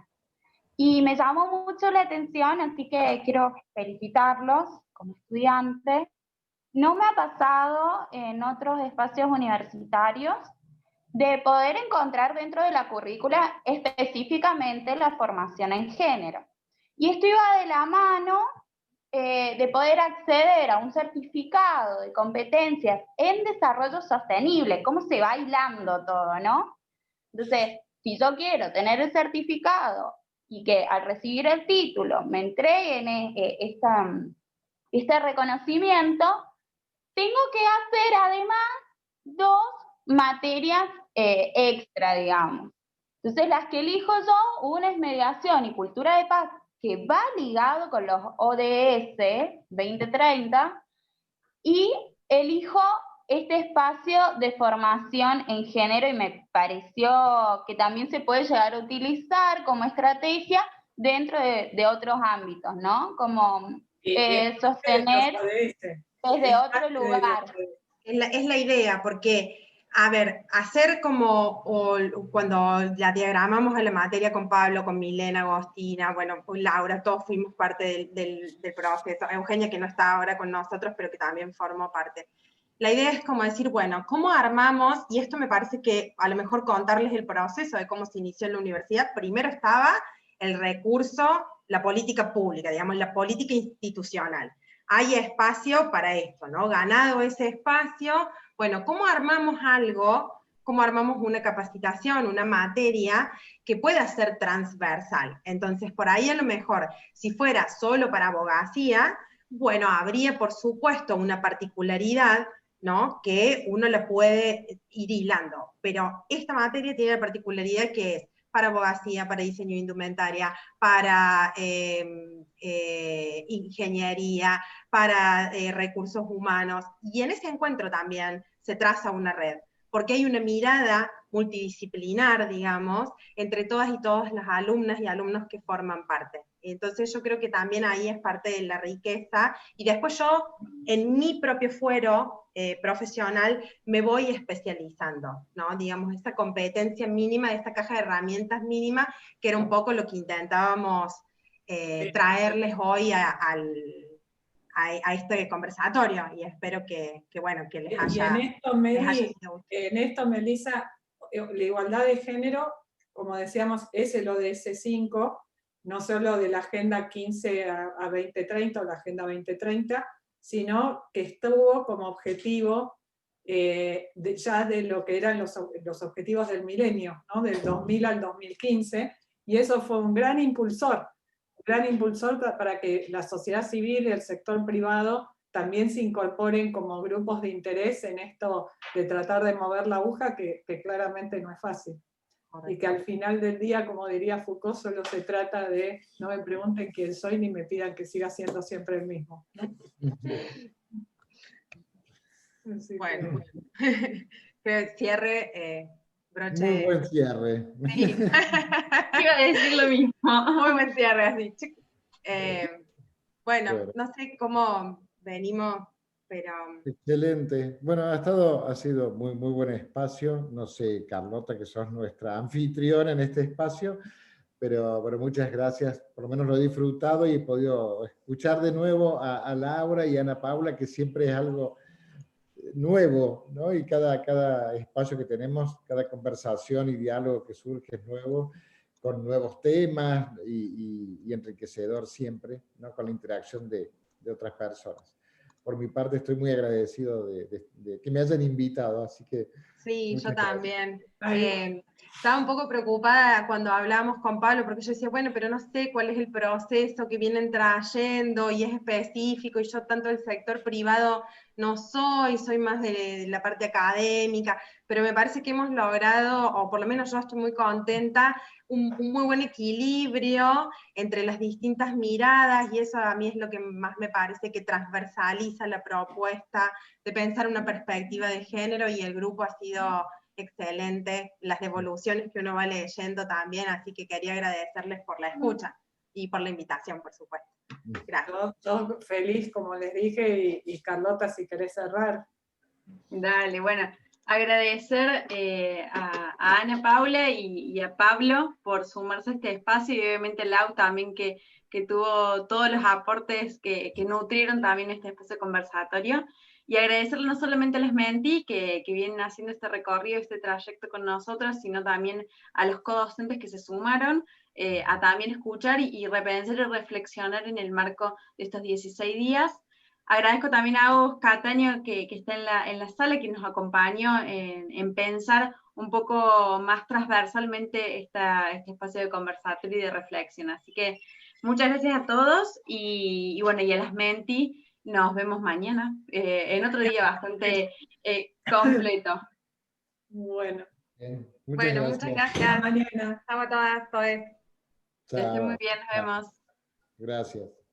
Y me llamó mucho la atención, así que quiero felicitarlos como estudiantes. No me ha pasado en otros espacios universitarios de poder encontrar dentro de la currícula específicamente la formación en género. Y esto iba de la mano de poder acceder a un certificado de competencias en desarrollo sostenible, cómo se va hilando todo, ¿no? Entonces, si yo quiero tener el certificado y que al recibir el título me entreguen este reconocimiento, tengo que hacer además 2 materias extra, digamos. Entonces, las que elijo yo, una es mediación y cultura de paz, que va ligado con los ODS 2030, y elijo este espacio de formación en género y me pareció que también se puede llegar a utilizar como estrategia dentro de otros ámbitos, ¿no? Como sostener desde otro lugar. Es la idea, porque, a ver, hacer como cuando la diagramamos en la materia con Pablo, con Milena, Agostina, bueno, con Laura, todos fuimos parte del proceso. Eugenia, que no está ahora con nosotros, pero que también formó parte. La idea es como decir, bueno, ¿cómo armamos? Y esto me parece que a lo mejor contarles el proceso de cómo se inició en la universidad. Primero estaba el recurso, la política pública, digamos, la política institucional. Hay espacio para esto, ¿no? Ganado ese espacio, bueno, ¿cómo armamos algo? ¿Cómo armamos una capacitación, una materia que pueda ser transversal? Entonces, por ahí a lo mejor, si fuera solo para abogacía, bueno, habría por supuesto una particularidad ¿no? Que uno la puede ir hilando. Pero esta materia tiene la particularidad que es para abogacía, para diseño de indumentaria, para ingeniería, para recursos humanos, y en ese encuentro también se traza una red, porque hay una mirada multidisciplinar, digamos, entre todas y todos las alumnas y alumnos que forman parte. Entonces yo creo que también ahí es parte de la riqueza, y después yo, en mi propio fuero profesional, me voy especializando, ¿no? Digamos, esta competencia mínima, esta caja de herramientas mínima, que era un poco lo que intentábamos traerles hoy a este conversatorio, y espero que bueno, que les haya, sido útil. En esto, Melissa, la igualdad de género, como decíamos, es el ODS 5, no solo de la Agenda 15 a 2030 o la Agenda 2030, sino que estuvo como objetivo ya de lo que eran los objetivos del milenio, ¿no? Del 2000 al 2015, y eso fue un gran impulsor para que la sociedad civil y el sector privado también se incorporen como grupos de interés en esto de tratar de mover la aguja, que claramente no es fácil. Y que al final del día, como diría Foucault, solo se trata de no me pregunten quién soy ni me pidan que siga siendo siempre el mismo. Bueno, que cierre, broche. Muy buen cierre. Sí. Iba a decir lo mismo. Muy buen cierre, así. Bueno, no sé cómo venimos, pero... Excelente. Bueno, ha sido muy buen espacio. No sé, Carlota, que sos nuestra anfitriona en este espacio, pero muchas gracias. Por lo menos lo he disfrutado y he podido escuchar de nuevo a Laura y a Ana Paula, que siempre es algo nuevo, ¿no? Y cada espacio que tenemos, cada conversación y diálogo que surge es nuevo, con nuevos temas y enriquecedor siempre, ¿no? Con la interacción de otras personas. Por mi parte estoy muy agradecido de que me hayan invitado, así que... Sí, yo también. Estaba un poco preocupada cuando hablábamos con Pablo, porque yo decía, bueno, pero no sé cuál es el proceso que vienen trayendo y es específico, y yo tanto del sector privado no soy más de la parte académica, pero me parece que hemos logrado, o por lo menos yo estoy muy contenta, un muy buen equilibrio entre las distintas miradas, y eso a mí es lo que más me parece que transversaliza la propuesta de pensar una perspectiva de género, y el grupo ha sido excelente, las devoluciones que uno va leyendo también, así que quería agradecerles por la escucha y por la invitación, por supuesto. Gracias. Yo feliz, como les dije, y Carlota, si querés cerrar. Dale, bueno, agradecer a Ana Paula y a Pablo por sumarse a este espacio, y obviamente a Lau también, que tuvo todos los aportes que nutrieron también este espacio conversatorio. Y agradecerle no solamente a las Menti que vienen haciendo este recorrido, este trayecto con nosotros, sino también a los codocentes que se sumaron, a también escuchar y repensar y reflexionar en el marco de estos 16 días. Agradezco también a Agus Cataño, que está en la sala, que nos acompañó en pensar un poco más transversalmente este espacio de conversatorio y de reflexión. Así que muchas gracias a todos, y bueno, y a las Menti. Nos vemos mañana, en otro día bastante completo. Bueno. Muchas gracias. Muchas gracias. Hasta mañana. Estamos todas. Que estén muy bien, nos vemos. Gracias.